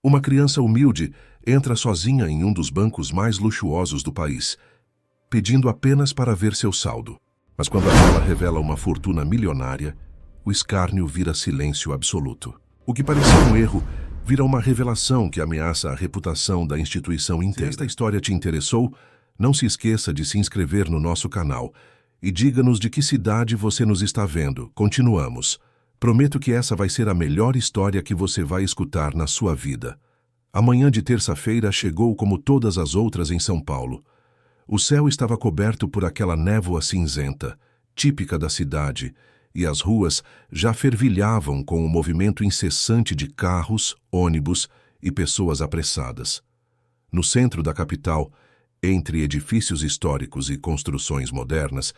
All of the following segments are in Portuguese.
Uma criança humilde entra sozinha em um dos bancos mais luxuosos do país, pedindo apenas para ver seu saldo. Mas quando a tela revela uma fortuna milionária, o escárnio vira silêncio absoluto. O que parecia um erro vira uma revelação que ameaça a reputação da instituição inteira. Se esta história te interessou, não se esqueça de se inscrever no nosso canal e diga-nos de que cidade você nos está vendo. Continuamos. Prometo que essa vai ser a melhor história que você vai escutar na sua vida. A manhã de terça-feira chegou como todas as outras em São Paulo. O céu estava coberto por aquela névoa cinzenta, típica da cidade, e as ruas já fervilhavam com o movimento incessante de carros, ônibus e pessoas apressadas. No centro da capital, entre edifícios históricos e construções modernas,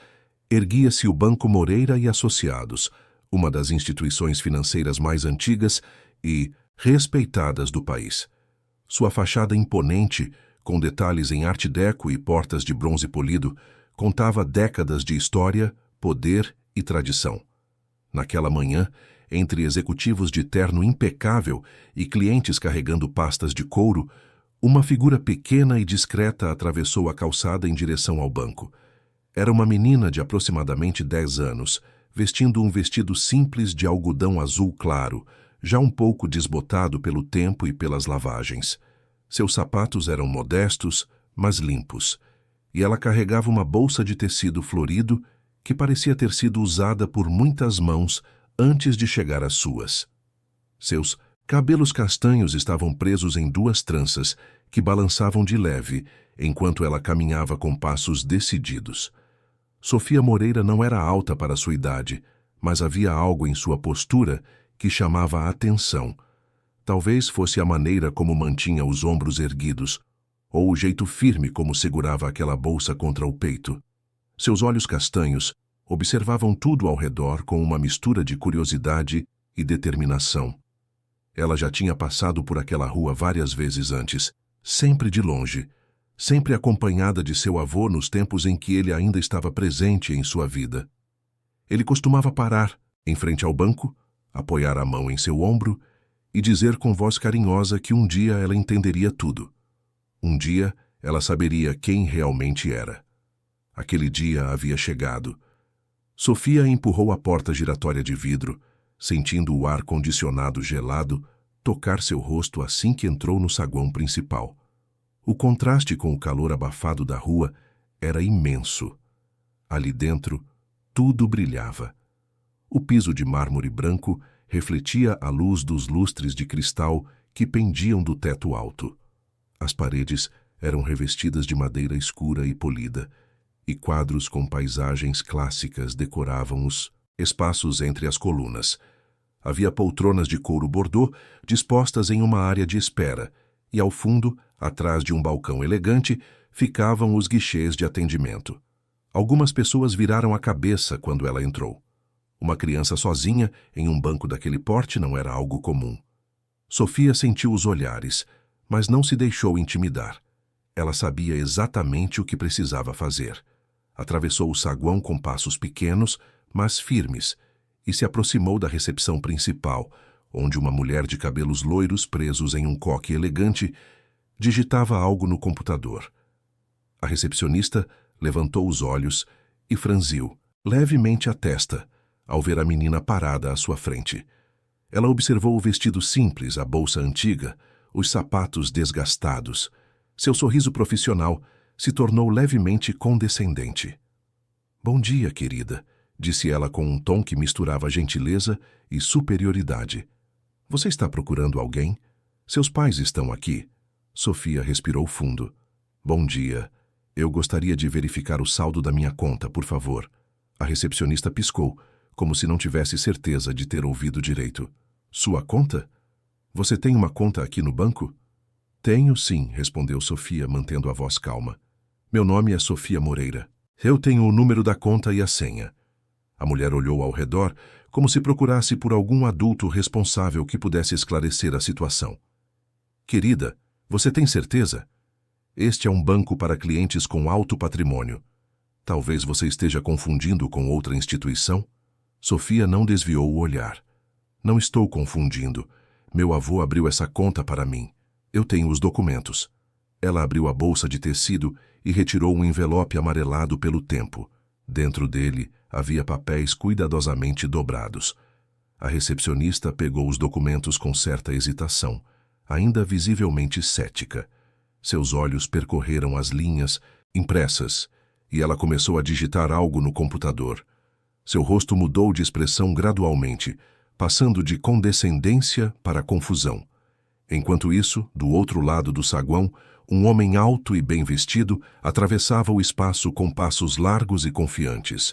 erguia-se o Banco Moreira e Associados, uma das instituições financeiras mais antigas e respeitadas do país. Sua fachada imponente, com detalhes em arte deco e portas de bronze polido, contava décadas de história, poder e tradição. Naquela manhã, entre executivos de terno impecável e clientes carregando pastas de couro, uma figura pequena e discreta atravessou a calçada em direção ao banco. Era uma menina de aproximadamente 10 anos, vestindo um vestido simples de algodão azul claro, já um pouco desbotado pelo tempo e pelas lavagens. Seus sapatos eram modestos, mas limpos, e ela carregava uma bolsa de tecido florido que parecia ter sido usada por muitas mãos antes de chegar às suas. Seus cabelos castanhos estavam presos em 2 tranças que balançavam de leve enquanto ela caminhava com passos decididos. Sofia Moreira não era alta para sua idade, mas havia algo em sua postura que chamava a atenção. Talvez fosse a maneira como mantinha os ombros erguidos, ou o jeito firme como segurava aquela bolsa contra o peito. Seus olhos castanhos observavam tudo ao redor com uma mistura de curiosidade e determinação. Ela já tinha passado por aquela rua várias vezes antes, sempre de longe, sempre acompanhada de seu avô nos tempos em que ele ainda estava presente em sua vida. Ele costumava parar em frente ao banco, apoiar a mão em seu ombro e dizer com voz carinhosa que um dia ela entenderia tudo. Um dia ela saberia quem realmente era. Aquele dia havia chegado. Sofia empurrou a porta giratória de vidro, sentindo o ar-condicionado gelado tocar seu rosto assim que entrou no saguão principal. O contraste com o calor abafado da rua era imenso. Ali dentro, tudo brilhava. O piso de mármore branco refletia a luz dos lustres de cristal que pendiam do teto alto. As paredes eram revestidas de madeira escura e polida, e quadros com paisagens clássicas decoravam os espaços entre as colunas. Havia poltronas de couro bordô dispostas em uma área de espera, e ao fundo, atrás de um balcão elegante, ficavam os guichês de atendimento. Algumas pessoas viraram a cabeça quando ela entrou. Uma criança sozinha em um banco daquele porte não era algo comum. Sofia sentiu os olhares, mas não se deixou intimidar. Ela sabia exatamente o que precisava fazer. Atravessou o saguão com passos pequenos, mas firmes, e se aproximou da recepção principal, onde uma mulher de cabelos loiros presos em um coque elegante digitava algo no computador. A recepcionista levantou os olhos e franziu levemente a testa ao ver a menina parada à sua frente. Ela observou o vestido simples, a bolsa antiga, os sapatos desgastados. Seu sorriso profissional se tornou levemente condescendente. "Bom dia, querida", disse ela com um tom que misturava gentileza e superioridade. "Você está procurando alguém? Seus pais estão aqui." Sofia respirou fundo. "Bom dia. Eu gostaria de verificar o saldo da minha conta, por favor." A recepcionista piscou, como se não tivesse certeza de ter ouvido direito. "Sua conta? Você tem uma conta aqui no banco?" "Tenho, sim", respondeu Sofia, mantendo a voz calma. "Meu nome é Sofia Moreira. Eu tenho o número da conta e a senha." A mulher olhou ao redor, como se procurasse por algum adulto responsável que pudesse esclarecer a situação. "Querida, você tem certeza? Este é um banco para clientes com alto patrimônio. Talvez você esteja confundindo com outra instituição?" Sofia não desviou o olhar. "Não estou confundindo. Meu avô abriu essa conta para mim. Eu tenho os documentos. Ela abriu a bolsa de tecido e retirou um envelope amarelado pelo tempo. Dentro dele havia papéis cuidadosamente dobrados. A recepcionista pegou os documentos com certa hesitação, ainda visivelmente cética. Seus olhos percorreram as linhas impressas e ela começou a digitar algo no computador. Seu rosto mudou de expressão gradualmente, passando de condescendência para confusão. Enquanto isso, do outro lado do saguão, um homem alto e bem vestido atravessava o espaço com passos largos e confiantes.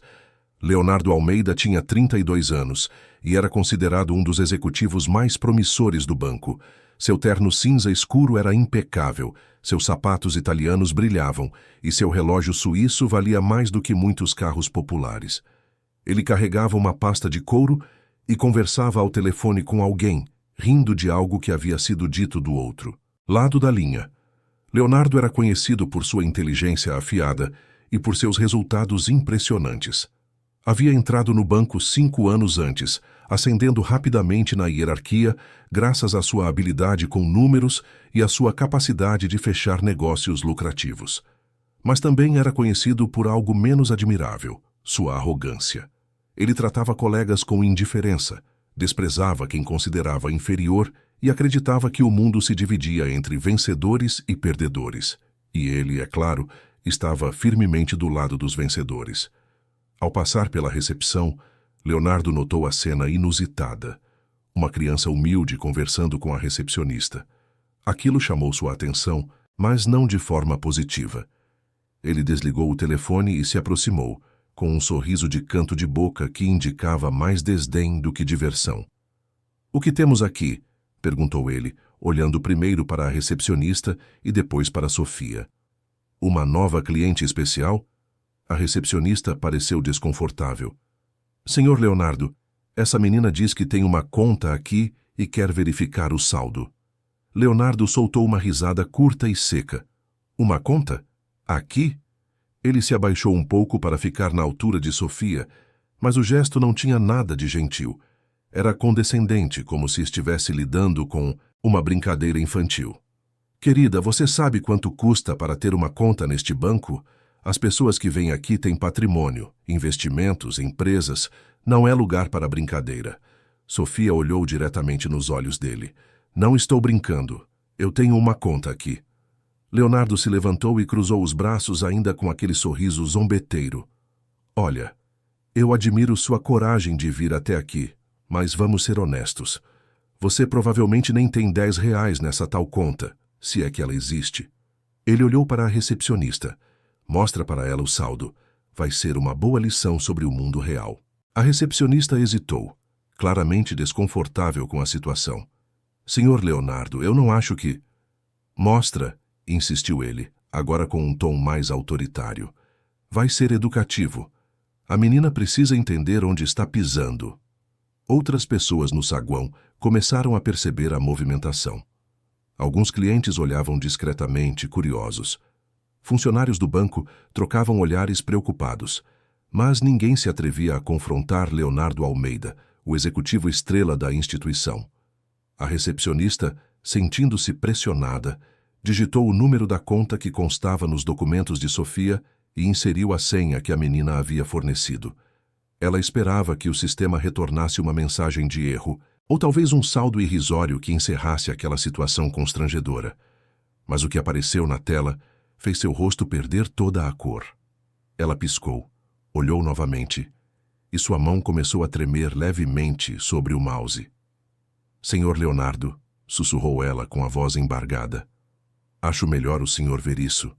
Leonardo Almeida tinha 32 anos e era considerado um dos executivos mais promissores do banco. Seu terno cinza escuro era impecável, seus sapatos italianos brilhavam e seu relógio suíço valia mais do que muitos carros populares. Ele carregava uma pasta de couro e conversava ao telefone com alguém, rindo de algo que havia sido dito do outro lado da linha. Leonardo era conhecido por sua inteligência afiada e por seus resultados impressionantes. Havia entrado no banco 5 anos antes, ascendendo rapidamente na hierarquia graças à sua habilidade com números e à sua capacidade de fechar negócios lucrativos. Mas também era conhecido por algo menos admirável, sua arrogância. Ele tratava colegas com indiferença, desprezava quem considerava inferior e acreditava que o mundo se dividia entre vencedores e perdedores. E ele, é claro, estava firmemente do lado dos vencedores. Ao passar pela recepção, Leonardo notou a cena inusitada. Uma criança humilde conversando com a recepcionista. Aquilo chamou sua atenção, mas não de forma positiva. Ele desligou o telefone e se aproximou, com um sorriso de canto de boca que indicava mais desdém do que diversão. "O que temos aqui?" perguntou ele, olhando primeiro para a recepcionista e depois para Sofia. "Uma nova cliente especial?" A recepcionista pareceu desconfortável. "Senhor Leonardo, essa menina diz que tem uma conta aqui e quer verificar o saldo." Leonardo soltou uma risada curta e seca. "Uma conta? Aqui?" Ele se abaixou um pouco para ficar na altura de Sofia, mas o gesto não tinha nada de gentil. Era condescendente, como se estivesse lidando com uma brincadeira infantil. "Querida, você sabe quanto custa para ter uma conta neste banco? As pessoas que vêm aqui têm patrimônio, investimentos, empresas. Não é lugar para brincadeira." Sofia olhou diretamente nos olhos dele. "Não estou brincando. Eu tenho uma conta aqui." Leonardo se levantou e cruzou os braços ainda com aquele sorriso zombeteiro. "Olha, eu admiro sua coragem de vir até aqui, mas vamos ser honestos. Você provavelmente nem tem R$ 10 nessa tal conta, se é que ela existe." Ele olhou para a recepcionista. "Mostra para ela o saldo. Vai ser uma boa lição sobre o mundo real." A recepcionista hesitou, claramente desconfortável com a situação. "Senhor Leonardo, eu não acho que..." "Mostra", insistiu ele, agora com um tom mais autoritário. "Vai ser educativo. A menina precisa entender onde está pisando." Outras pessoas no saguão começaram a perceber a movimentação. Alguns clientes olhavam discretamente, curiosos. Funcionários do banco trocavam olhares preocupados, mas ninguém se atrevia a confrontar Leonardo Almeida, o executivo estrela da instituição. A recepcionista, sentindo-se pressionada, digitou o número da conta que constava nos documentos de Sofia e inseriu a senha que a menina havia fornecido. Ela esperava que o sistema retornasse uma mensagem de erro, ou talvez um saldo irrisório que encerrasse aquela situação constrangedora. Mas o que apareceu na tela fez seu rosto perder toda a cor. Ela piscou, olhou novamente, e sua mão começou a tremer levemente sobre o mouse. "Senhor Leonardo", sussurrou ela com a voz embargada. "Acho melhor o senhor ver isso."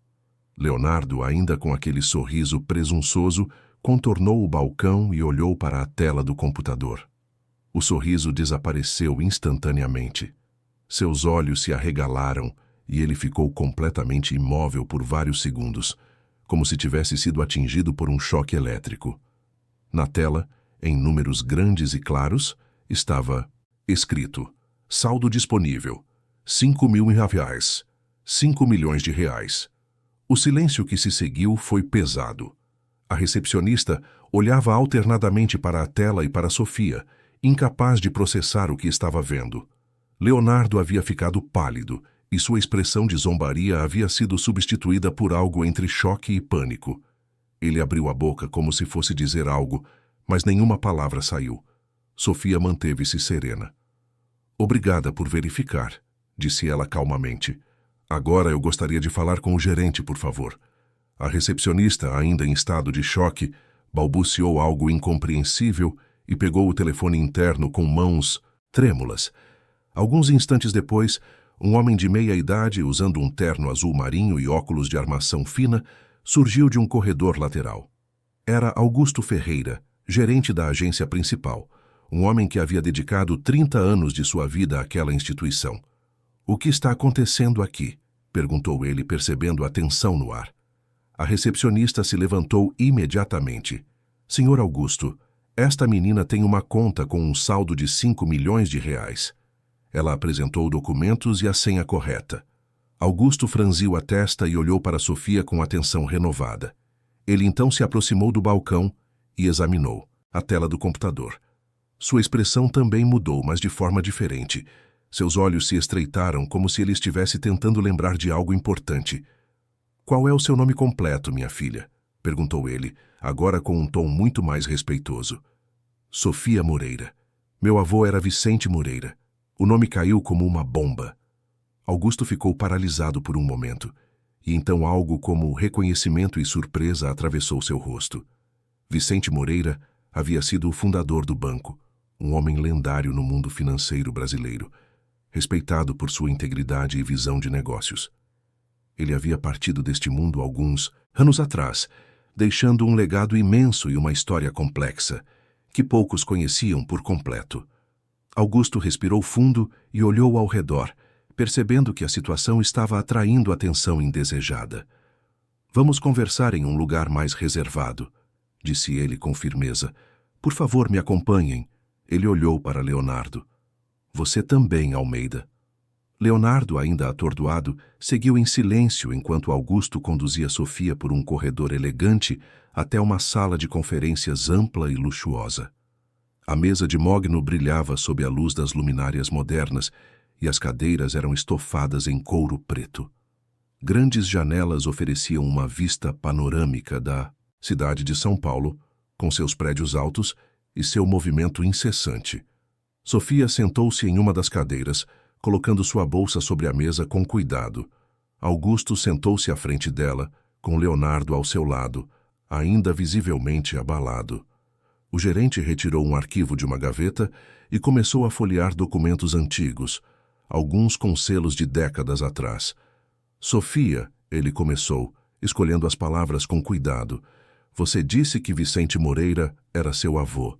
Leonardo, ainda com aquele sorriso presunçoso, contornou o balcão e olhou para a tela do computador. O sorriso desapareceu instantaneamente. Seus olhos se arregalaram e ele ficou completamente imóvel por vários segundos, como se tivesse sido atingido por um choque elétrico. Na tela, em números grandes e claros, estava escrito: "Saldo disponível, R$ 5.000. 5 milhões de reais." O silêncio que se seguiu foi pesado. A recepcionista olhava alternadamente para a tela e para Sofia, incapaz de processar o que estava vendo. Leonardo havia ficado pálido e sua expressão de zombaria havia sido substituída por algo entre choque e pânico. Ele abriu a boca como se fosse dizer algo, mas nenhuma palavra saiu. Sofia manteve-se serena. "Obrigada por verificar", disse ela calmamente. "Agora eu gostaria de falar com o gerente, por favor." A recepcionista, ainda em estado de choque, balbuciou algo incompreensível e pegou o telefone interno com mãos trêmulas. Alguns instantes depois, um homem de meia idade, usando um terno azul marinho e óculos de armação fina, surgiu de um corredor lateral. Era Augusto Ferreira, gerente da agência principal, um homem que havia dedicado 30 anos de sua vida àquela instituição. "O que está acontecendo aqui?" perguntou ele, percebendo a tensão no ar. A recepcionista se levantou imediatamente. "Senhor Augusto, esta menina tem uma conta com um saldo de 5 milhões de reais. Ela apresentou documentos e a senha correta." Augusto franziu a testa e olhou para Sofia com atenção renovada. Ele então se aproximou do balcão e examinou a tela do computador. Sua expressão também mudou, mas de forma diferente. Seus olhos se estreitaram como se ele estivesse tentando lembrar de algo importante. "Qual é o seu nome completo, minha filha?" perguntou ele, agora com um tom muito mais respeitoso. "Sofia Moreira. Meu avô era Vicente Moreira. O nome caiu como uma bomba." Augusto ficou paralisado por um momento, e então algo como reconhecimento e surpresa atravessou seu rosto. Vicente Moreira havia sido o fundador do banco, um homem lendário no mundo financeiro brasileiro, respeitado por sua integridade e visão de negócios. Ele havia partido deste mundo alguns anos atrás, deixando um legado imenso e uma história complexa, que poucos conheciam por completo. Augusto respirou fundo e olhou ao redor, percebendo que a situação estava atraindo atenção indesejada. "Vamos conversar em um lugar mais reservado", disse ele com firmeza. "Por favor, me acompanhem." Ele olhou para Leonardo. "Você também, Almeida." Leonardo, ainda atordoado, seguiu em silêncio enquanto Augusto conduzia Sofia por um corredor elegante até uma sala de conferências ampla e luxuosa. A mesa de mogno brilhava sob a luz das luminárias modernas e as cadeiras eram estofadas em couro preto. Grandes janelas ofereciam uma vista panorâmica da cidade de São Paulo, com seus prédios altos e seu movimento incessante. Sofia sentou-se em uma das cadeiras, colocando sua bolsa sobre a mesa com cuidado. Augusto sentou-se à frente dela, com Leonardo ao seu lado, ainda visivelmente abalado. O gerente retirou um arquivo de uma gaveta e começou a folhear documentos antigos, alguns com selos de décadas atrás. "Sofia", ele começou, escolhendo as palavras com cuidado, "você disse que Vicente Moreira era seu avô.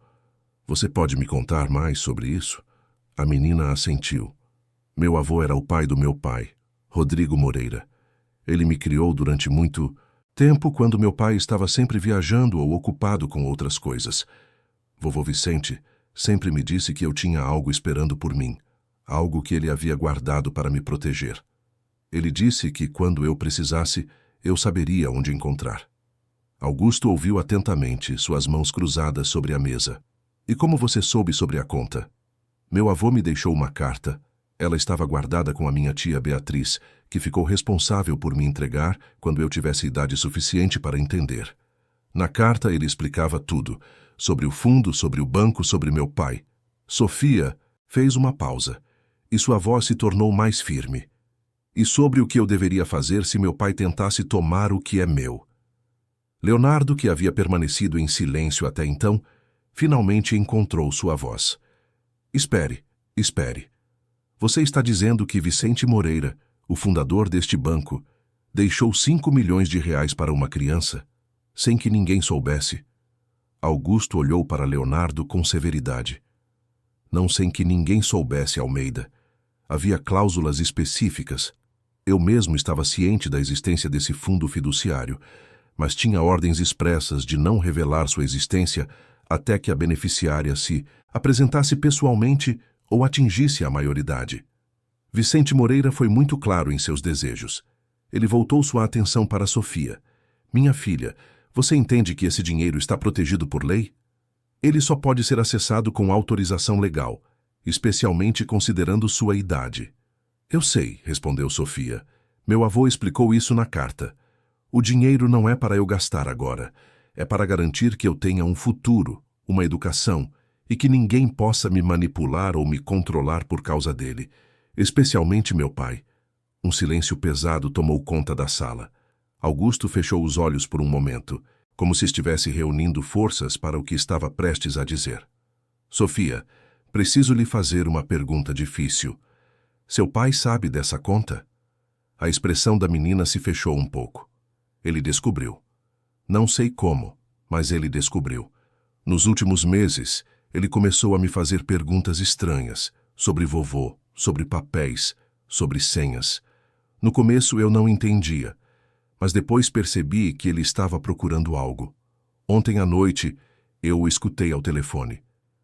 Você pode me contar mais sobre isso?" A menina assentiu. "Meu avô era o pai do meu pai, Rodrigo Moreira. Ele me criou durante muito tempo quando meu pai estava sempre viajando ou ocupado com outras coisas. Vovô Vicente sempre me disse que eu tinha algo esperando por mim, algo que ele havia guardado para me proteger. Ele disse que quando eu precisasse, eu saberia onde encontrar." Augusto ouviu atentamente, suas mãos cruzadas sobre a mesa. "E como você soube sobre a conta?" "Meu avô me deixou uma carta. Ela estava guardada com a minha tia Beatriz, que ficou responsável por me entregar quando eu tivesse idade suficiente para entender. Na carta ele explicava tudo, sobre o fundo, sobre o banco, sobre meu pai." Sofia fez uma pausa, e sua voz se tornou mais firme. "E sobre o que eu deveria fazer se meu pai tentasse tomar o que é meu." Leonardo, que havia permanecido em silêncio até então, finalmente encontrou sua voz. "Espere, espere. Você está dizendo que Vicente Moreira, o fundador deste banco, deixou 5 milhões de reais para uma criança, sem que ninguém soubesse?" Augusto olhou para Leonardo com severidade. "Não sem que ninguém soubesse, Almeida. Havia cláusulas específicas. Eu mesmo estava ciente da existência desse fundo fiduciário, mas tinha ordens expressas de não revelar sua existência até que a beneficiária se apresentasse pessoalmente ou atingisse a maioridade." Vicente Moreira foi muito claro em seus desejos. Ele voltou sua atenção para Sofia. "Minha filha, você entende que esse dinheiro está protegido por lei? Ele só pode ser acessado com autorização legal. especialmente considerando sua idade. Eu sei, respondeu Sofia. Meu avô explicou isso na carta. O dinheiro não é para eu gastar agora. É para garantir que eu tenha um futuro, uma educação, e que ninguém possa me manipular ou me controlar por causa dele, especialmente meu pai. Um silêncio pesado tomou conta da sala. Augusto fechou os olhos por um momento, como se estivesse reunindo forças para o que estava prestes a dizer. Sofia, preciso lhe fazer uma pergunta difícil. Seu pai sabe dessa conta? A expressão da menina se fechou um pouco. Ele descobriu. Não sei como, mas ele descobriu. Nos últimos meses, ele começou a me fazer perguntas estranhas, sobre vovô, sobre papéis, sobre senhas. No começo eu não entendia, mas depois percebi que ele estava procurando algo. Ontem à noite, eu o escutei ao telefone.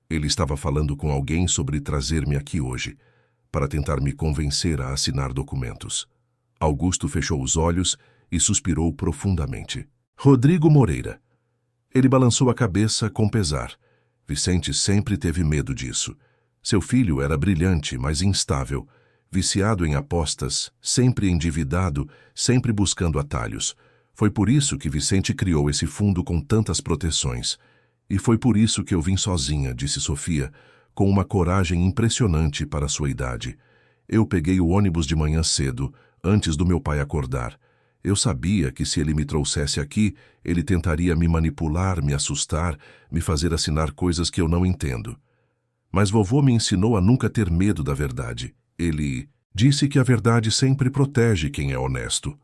Ele estava falando com alguém sobre trazer-me aqui hoje, para tentar me convencer a assinar documentos. Augusto fechou os olhos e suspirou profundamente. Rodrigo Moreira. Ele balançou a cabeça com pesar. Vicente sempre teve medo disso. Seu filho era brilhante, mas instável, viciado em apostas, sempre endividado, sempre buscando atalhos. Foi por isso que Vicente criou esse fundo com tantas proteções. E foi por isso que eu vim sozinha, disse Sofia, com uma coragem impressionante para sua idade. Eu peguei o ônibus de manhã cedo, antes do meu pai acordar. Eu sabia que se ele me trouxesse aqui, ele tentaria me manipular, me assustar, me fazer assinar coisas que eu não entendo. Mas vovô me ensinou a nunca ter medo da verdade. Ele disse que a verdade sempre protege quem é honesto.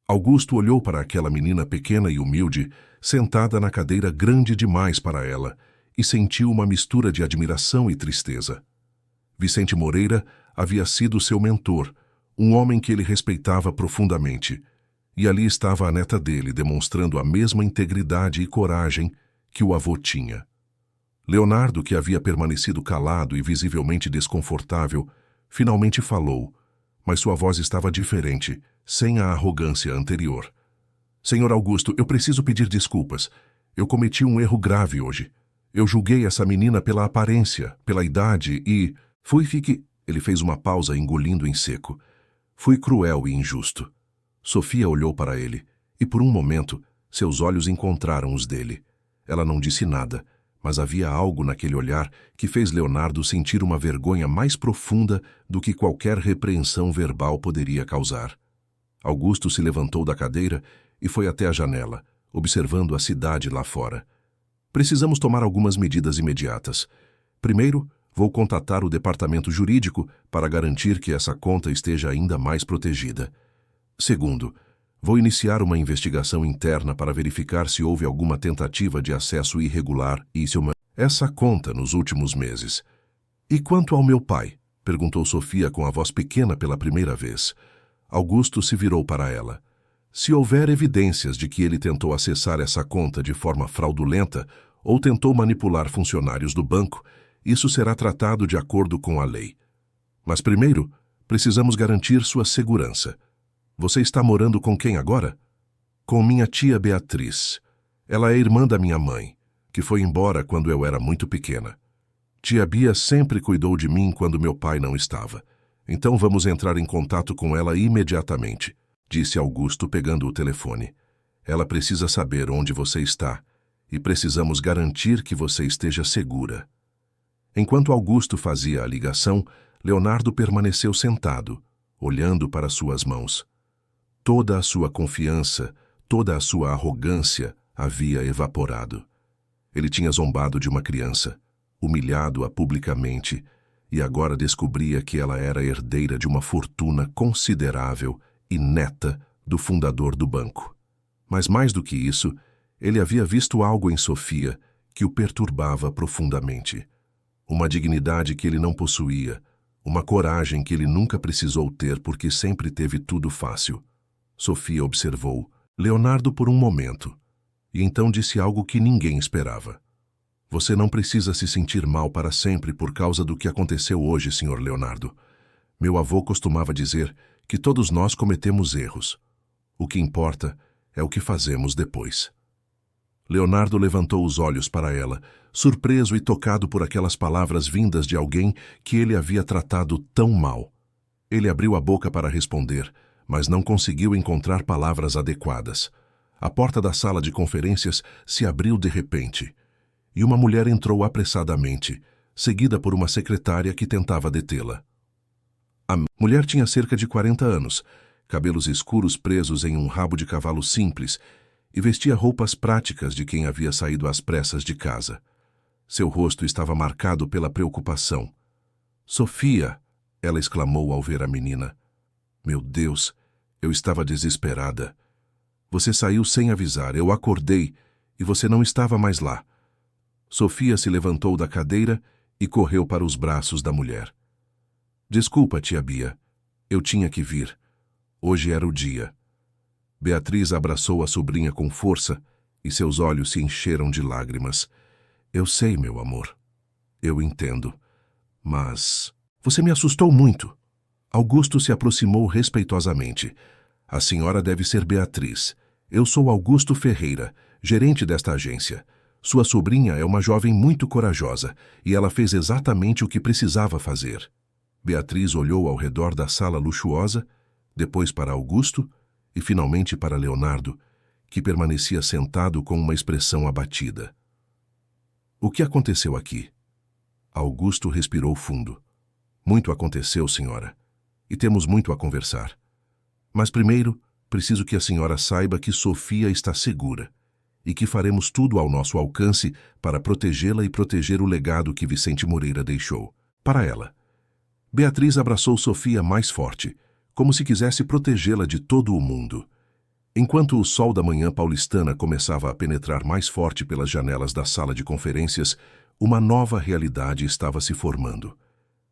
Augusto olhou para aquela menina pequena e humilde, sentada na cadeira grande demais para ela, e sentiu uma mistura de admiração e tristeza. Vicente Moreira havia sido seu mentor, um homem que ele respeitava profundamente. E ali estava a neta dele, demonstrando a mesma integridade e coragem que o avô tinha. Leonardo, que havia permanecido calado e visivelmente desconfortável, finalmente falou, mas sua voz estava diferente, sem a arrogância anterior. Senhor Augusto, eu preciso pedir desculpas. Eu cometi um erro grave hoje. Eu julguei essa menina pela aparência, pela idade e... Ele fez uma pausa, engolindo em seco. Fui cruel e injusto. Sofia olhou para ele, e por um momento, seus olhos encontraram os dele. Ela não disse nada, mas havia algo naquele olhar que fez Leonardo sentir uma vergonha mais profunda do que qualquer repreensão verbal poderia causar. Augusto se levantou da cadeira e foi até a janela, observando a cidade lá fora. Precisamos tomar algumas medidas imediatas. Primeiro, vou contatar o departamento jurídico para garantir que essa conta esteja ainda mais protegida. Segundo, vou iniciar uma investigação interna para verificar se houve alguma tentativa de acesso irregular essa conta nos últimos meses. E quanto ao meu pai? Perguntou Sofia com a voz pequena pela primeira vez. Augusto se virou para ela. Se houver evidências de que ele tentou acessar essa conta de forma fraudulenta ou tentou manipular funcionários do banco, isso será tratado de acordo com a lei. Mas primeiro, precisamos garantir sua segurança. Você está morando com quem agora? Com minha tia Beatriz. Ela é irmã da minha mãe, que foi embora quando eu era muito pequena. Tia Bia sempre cuidou de mim quando meu pai não estava. Então vamos entrar em contato com ela imediatamente, disse Augusto pegando o telefone. Ela precisa saber onde você está e precisamos garantir que você esteja segura. Enquanto Augusto fazia a ligação, Leonardo permaneceu sentado, olhando para suas mãos. Toda a sua confiança, toda a sua arrogância havia evaporado. Ele tinha zombado de uma criança, humilhado-a publicamente, e agora descobria que ela era herdeira de uma fortuna considerável e neta do fundador do banco. Mas mais do que isso, ele havia visto algo em Sofia que o perturbava profundamente. Uma dignidade que ele não possuía, uma coragem que ele nunca precisou ter porque sempre teve tudo fácil. Sofia observou Leonardo por um momento, e então disse algo que ninguém esperava. Você não precisa se sentir mal para sempre por causa do que aconteceu hoje, Sr. Leonardo. Meu avô costumava dizer que todos nós cometemos erros. O que importa é o que fazemos depois. Leonardo levantou os olhos para ela, surpreso e tocado por aquelas palavras vindas de alguém que ele havia tratado tão mal. Ele abriu a boca para responder, mas não conseguiu encontrar palavras adequadas. A porta da sala de conferências se abriu de repente, e uma mulher entrou apressadamente, seguida por uma secretária que tentava detê-la. A mulher tinha cerca de 40 anos, cabelos escuros presos em um rabo de cavalo simples, e vestia roupas práticas de quem havia saído às pressas de casa. Seu rosto estava marcado pela preocupação. "Sofia!" ela exclamou ao ver a menina. "Meu Deus, eu estava desesperada. Você saiu sem avisar, eu acordei e você não estava mais lá." Sofia se levantou da cadeira e correu para os braços da mulher. "Desculpa, tia Bia, eu tinha que vir. Hoje era o dia." Beatriz abraçou a sobrinha com força e seus olhos se encheram de lágrimas. "Eu sei, meu amor. Eu entendo. Mas você me assustou muito." Augusto se aproximou respeitosamente. "A senhora deve ser Beatriz. Eu sou Augusto Ferreira, gerente desta agência. Sua sobrinha é uma jovem muito corajosa e ela fez exatamente o que precisava fazer." Beatriz olhou ao redor da sala luxuosa, depois para Augusto e finalmente para Leonardo, que permanecia sentado com uma expressão abatida. "O que aconteceu aqui?" Augusto respirou fundo. "Muito aconteceu, senhora, e temos muito a conversar. Mas primeiro, preciso que a senhora saiba que Sofia está segura e que faremos tudo ao nosso alcance para protegê-la e proteger o legado que Vicente Moreira deixou para ela." Beatriz abraçou Sofia mais forte, como se quisesse protegê-la de todo o mundo. Enquanto o sol da manhã paulistana começava a penetrar mais forte pelas janelas da sala de conferências, uma nova realidade estava se formando.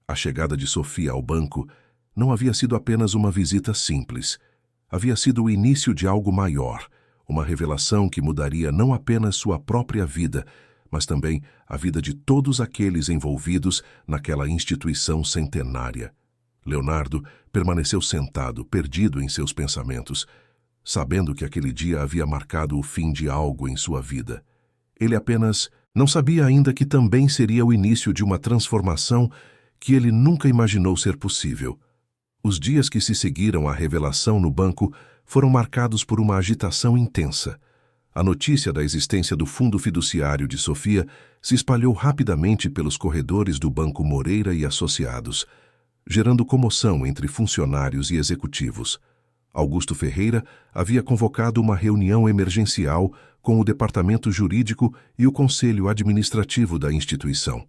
A chegada de Sofia ao banco não havia sido apenas uma visita simples. Havia sido o início de algo maior, uma revelação que mudaria não apenas sua própria vida, mas também a vida de todos aqueles envolvidos naquela instituição centenária. Leonardo permaneceu sentado, perdido em seus pensamentos, sabendo que aquele dia havia marcado o fim de algo em sua vida. Ele apenas não sabia ainda que também seria o início de uma transformação que ele nunca imaginou ser possível. Os dias que se seguiram à revelação no banco foram marcados por uma agitação intensa. A notícia da existência do fundo fiduciário de Sofia se espalhou rapidamente pelos corredores do Banco Moreira e Associados, gerando comoção entre funcionários e executivos. Augusto Ferreira havia convocado uma reunião emergencial com o departamento jurídico e o conselho administrativo da instituição.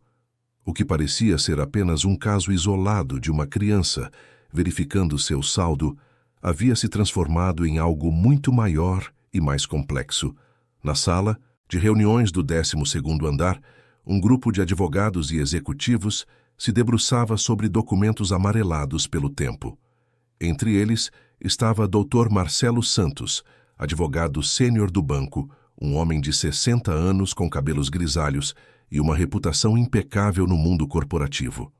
O que parecia ser apenas um caso isolado de uma criança verificando seu saldo havia se transformado em algo muito maior e mais complexo. Na sala de reuniões do 12º andar, um grupo de advogados e executivos se debruçava sobre documentos amarelados pelo tempo. Entre eles estava Dr. Marcelo Santos, advogado sênior do banco, um homem de 60 anos com cabelos grisalhos e uma reputação impecável no mundo corporativo.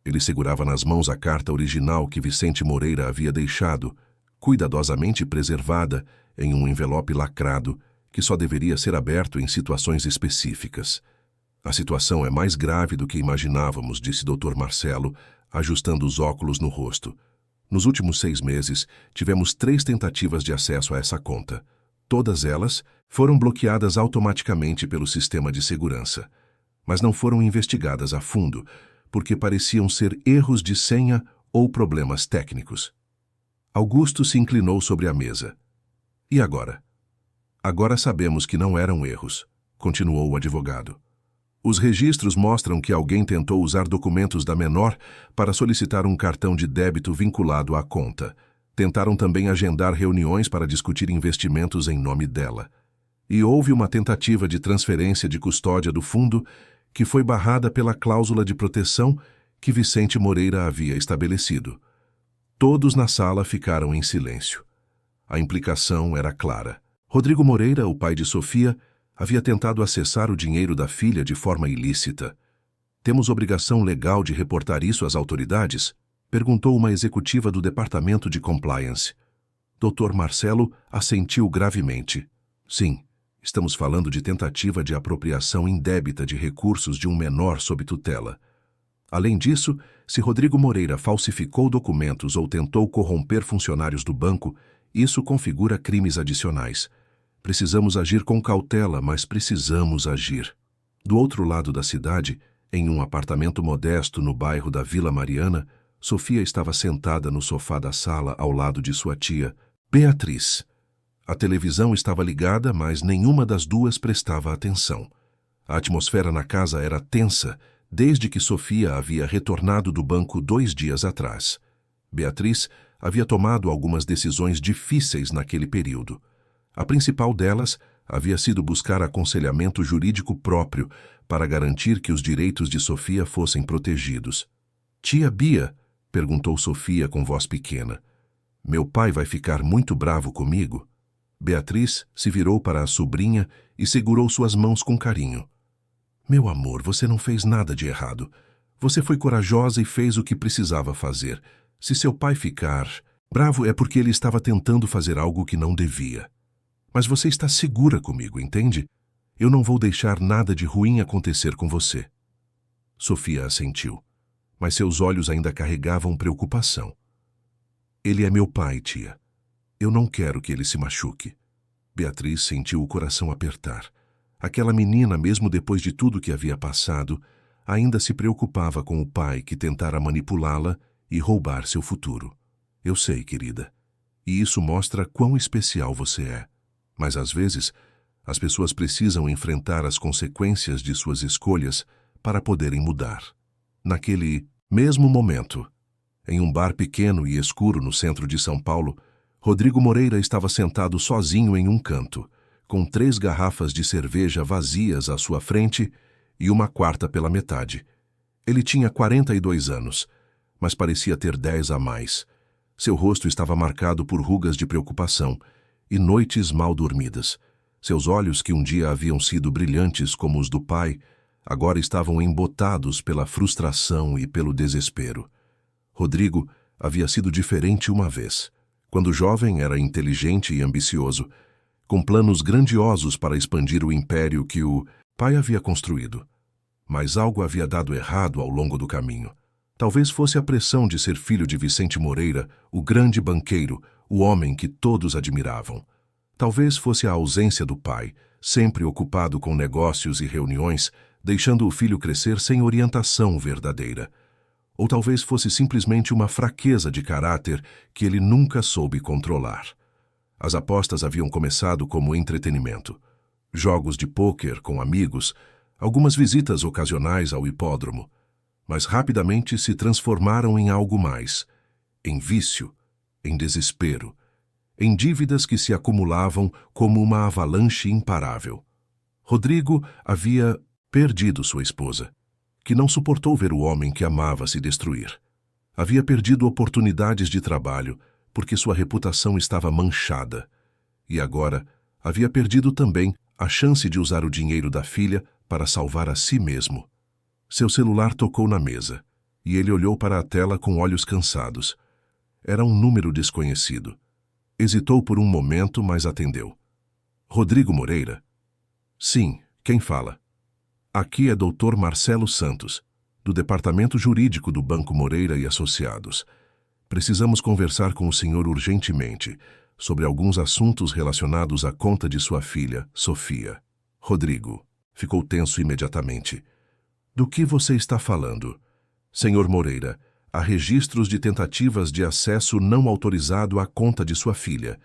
Ele segurava nas mãos a carta original que Vicente Moreira havia deixado, cuidadosamente preservada em um envelope lacrado que só deveria ser aberto em situações específicas. "A situação é mais grave do que imaginávamos", disse Dr. Marcelo, ajustando os óculos no rosto. "Nos últimos 6 meses, tivemos 3 tentativas de acesso a essa conta. Todas elas foram bloqueadas automaticamente pelo sistema de segurança, mas não foram investigadas a fundo, porque pareciam ser erros de senha ou problemas técnicos." Augusto se inclinou sobre a mesa. "E agora?" "Agora sabemos que não eram erros", continuou o advogado. "Os registros mostram que alguém tentou usar documentos da menor para solicitar um cartão de débito vinculado à conta. Tentaram também agendar reuniões para discutir investimentos em nome dela. E houve uma tentativa de transferência de custódia do fundo que foi barrada pela cláusula de proteção que Vicente Moreira havia estabelecido." Todos na sala ficaram em silêncio. A implicação era clara. Rodrigo Moreira, o pai de Sofia, havia tentado acessar o dinheiro da filha de forma ilícita. "Temos obrigação legal de reportar isso às autoridades?" perguntou uma executiva do Departamento de Compliance. Dr. Marcelo assentiu gravemente. "Sim, Estamos falando de tentativa de apropriação indébita de recursos de um menor sob tutela. Além disso, se Rodrigo Moreira falsificou documentos ou tentou corromper funcionários do banco, isso configura crimes adicionais. Precisamos agir com cautela, mas precisamos agir. Do outro lado da cidade, em um apartamento modesto no bairro da Vila Mariana, Sofia estava sentada no sofá da sala ao lado de sua tia, Beatriz. A televisão estava ligada, mas nenhuma das duas prestava atenção. A atmosfera na casa era tensa, desde que Sofia havia retornado do banco 2 dias atrás. Beatriz havia tomado algumas decisões difíceis naquele período. A principal delas havia sido buscar aconselhamento jurídico próprio para garantir que os direitos de Sofia fossem protegidos. "Tia Bia", perguntou Sofia com voz pequena, "meu pai vai ficar muito bravo comigo?" Beatriz se virou para a sobrinha e segurou suas mãos com carinho. "Meu amor, você não fez nada de errado. Você foi corajosa e fez o que precisava fazer. Se seu pai ficar bravo é porque ele estava tentando fazer algo que não devia. Mas você está segura comigo, entende? Eu não vou deixar nada de ruim acontecer com você." Sofia assentiu, mas seus olhos ainda carregavam preocupação. "Ele é meu pai, tia. Eu não quero que ele se machuque." Beatriz sentiu o coração apertar. Aquela menina, mesmo depois de tudo que havia passado, ainda se preocupava com o pai que tentara manipulá-la e roubar seu futuro. "Eu sei, querida. E isso mostra quão especial você é. Mas às vezes, as pessoas precisam enfrentar as consequências de suas escolhas para poderem mudar." Naquele mesmo momento, em um bar pequeno e escuro no centro de São Paulo, Rodrigo Moreira estava sentado sozinho em um canto, com 3 garrafas de cerveja vazias à sua frente e uma quarta pela metade. Ele tinha 42 anos, mas parecia ter 10 a mais. Seu rosto estava marcado por rugas de preocupação e noites mal dormidas. Seus olhos, que um dia haviam sido brilhantes como os do pai, agora estavam embotados pela frustração e pelo desespero. Rodrigo havia sido diferente uma vez. Quando jovem, era inteligente e ambicioso, com planos grandiosos para expandir o império que o pai havia construído. Mas algo havia dado errado ao longo do caminho. Talvez fosse a pressão de ser filho de Vicente Moreira, o grande banqueiro, o homem que todos admiravam. Talvez fosse a ausência do pai, sempre ocupado com negócios e reuniões, deixando o filho crescer sem orientação verdadeira. Ou talvez fosse simplesmente uma fraqueza de caráter que ele nunca soube controlar. As apostas haviam começado como entretenimento. Jogos de pôquer com amigos, algumas visitas ocasionais ao hipódromo, mas rapidamente se transformaram em algo mais, em vício, em desespero, em dívidas que se acumulavam como uma avalanche imparável. Rodrigo havia perdido sua esposa, que não suportou ver o homem que amava se destruir. Havia perdido oportunidades de trabalho, porque sua reputação estava manchada. E agora havia perdido também a chance de usar o dinheiro da filha para salvar a si mesmo. Seu celular tocou na mesa, e ele olhou para a tela com olhos cansados. Era um número desconhecido. Hesitou por um momento, mas atendeu. "Rodrigo Moreira?" "Sim, quem fala?" "Aqui é Dr. Marcelo Santos, do Departamento Jurídico do Banco Moreira e Associados. Precisamos conversar com o senhor urgentemente sobre alguns assuntos relacionados à conta de sua filha, Sofia." Rodrigo ficou tenso imediatamente. "Do que você está falando?" "Senhor Moreira, há registros de tentativas de acesso não autorizado à conta de sua filha,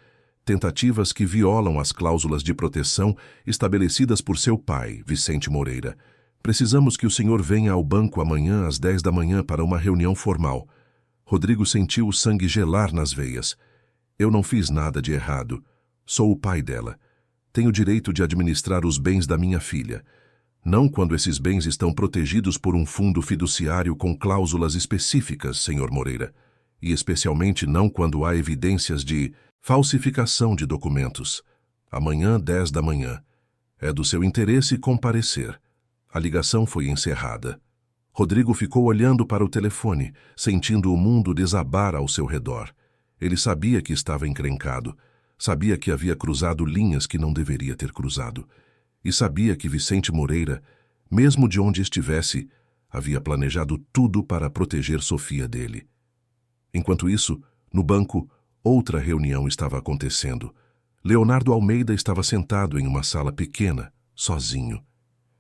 tentativas que violam as cláusulas de proteção estabelecidas por seu pai, Vicente Moreira. Precisamos que o senhor venha ao banco amanhã às 10 da manhã para uma reunião formal." Rodrigo sentiu o sangue gelar nas veias. "Eu não fiz nada de errado. Sou o pai dela. Tenho direito de administrar os bens da minha filha. Não quando esses bens estão protegidos por um fundo fiduciário com cláusulas específicas, senhor Moreira. E especialmente não quando há evidências de falsificação de documentos. Amanhã, 10 da manhã. É do seu interesse comparecer." A ligação foi encerrada. Rodrigo ficou olhando para o telefone, sentindo o mundo desabar ao seu redor. Ele sabia que estava encrencado. Sabia que havia cruzado linhas que não deveria ter cruzado. E sabia que Vicente Moreira, mesmo de onde estivesse, havia planejado tudo para proteger Sofia dele. Enquanto isso, no banco, outra reunião estava acontecendo. Leonardo Almeida estava sentado em uma sala pequena, sozinho,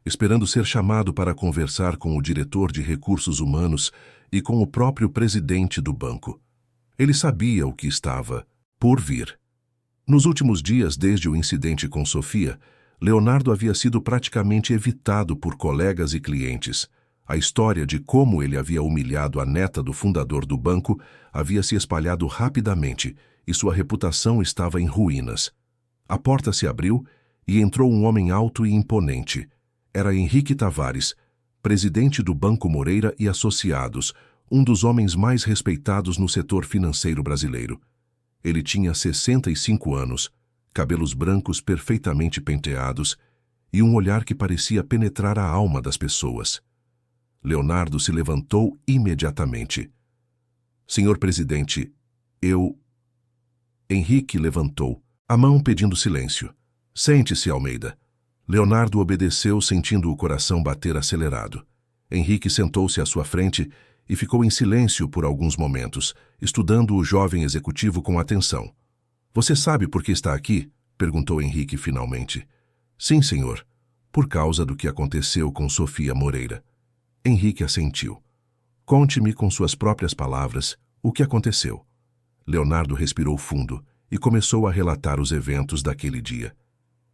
esperando ser chamado para conversar com o diretor de recursos humanos e com o próprio presidente do banco. Ele sabia o que estava por vir. Nos últimos dias, desde o incidente com Sofia, Leonardo havia sido praticamente evitado por colegas e clientes. A história de como ele havia humilhado a neta do fundador do banco havia se espalhado rapidamente e sua reputação estava em ruínas. A porta se abriu e entrou um homem alto e imponente. Era Henrique Tavares, presidente do Banco Moreira e Associados, um dos homens mais respeitados no setor financeiro brasileiro. Ele tinha 65 anos, cabelos brancos perfeitamente penteados e um olhar que parecia penetrar a alma das pessoas. Leonardo se levantou imediatamente. Senhor presidente, Henrique levantou, a mão pedindo silêncio. Sente-se, Almeida. Leonardo obedeceu, sentindo o coração bater acelerado. Henrique sentou-se à sua frente e ficou em silêncio por alguns momentos, estudando o jovem executivo com atenção. Você sabe por que está aqui? Perguntou Henrique finalmente. Sim, senhor. Por causa do que aconteceu com Sofia Moreira. Henrique assentiu. Conte-me com suas próprias palavras o que aconteceu. Leonardo respirou fundo e começou a relatar os eventos daquele dia.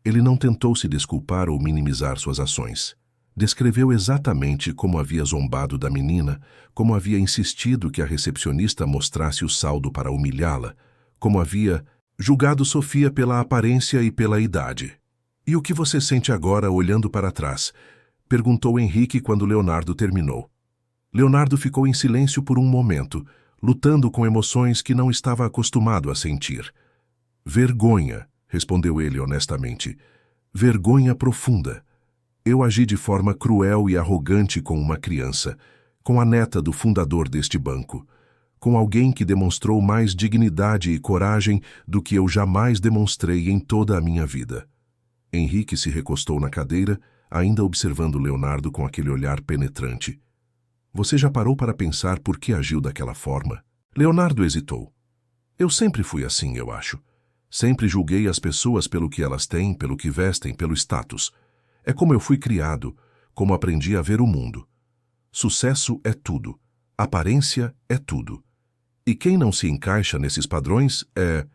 Ele não tentou se desculpar ou minimizar suas ações. Descreveu exatamente como havia zombado da menina, como havia insistido que a recepcionista mostrasse o saldo para humilhá-la, como havia julgado Sofia pela aparência e pela idade. E o que você sente agora olhando para trás? Perguntou Henrique quando Leonardo terminou. Leonardo ficou em silêncio por um momento, lutando com emoções que não estava acostumado a sentir. Vergonha, respondeu ele honestamente. Vergonha profunda. Eu agi de forma cruel e arrogante com uma criança, com a neta do fundador deste banco, com alguém que demonstrou mais dignidade e coragem do que eu jamais demonstrei em toda a minha vida. Henrique se recostou na cadeira, ainda observando Leonardo com aquele olhar penetrante. Você já parou para pensar por que agiu daquela forma? Leonardo hesitou. Eu sempre fui assim, eu acho. Sempre julguei as pessoas pelo que elas têm, pelo que vestem, pelo status. É como eu fui criado, como aprendi a ver o mundo. Sucesso é tudo. Aparência é tudo. E quem não se encaixa nesses padrões é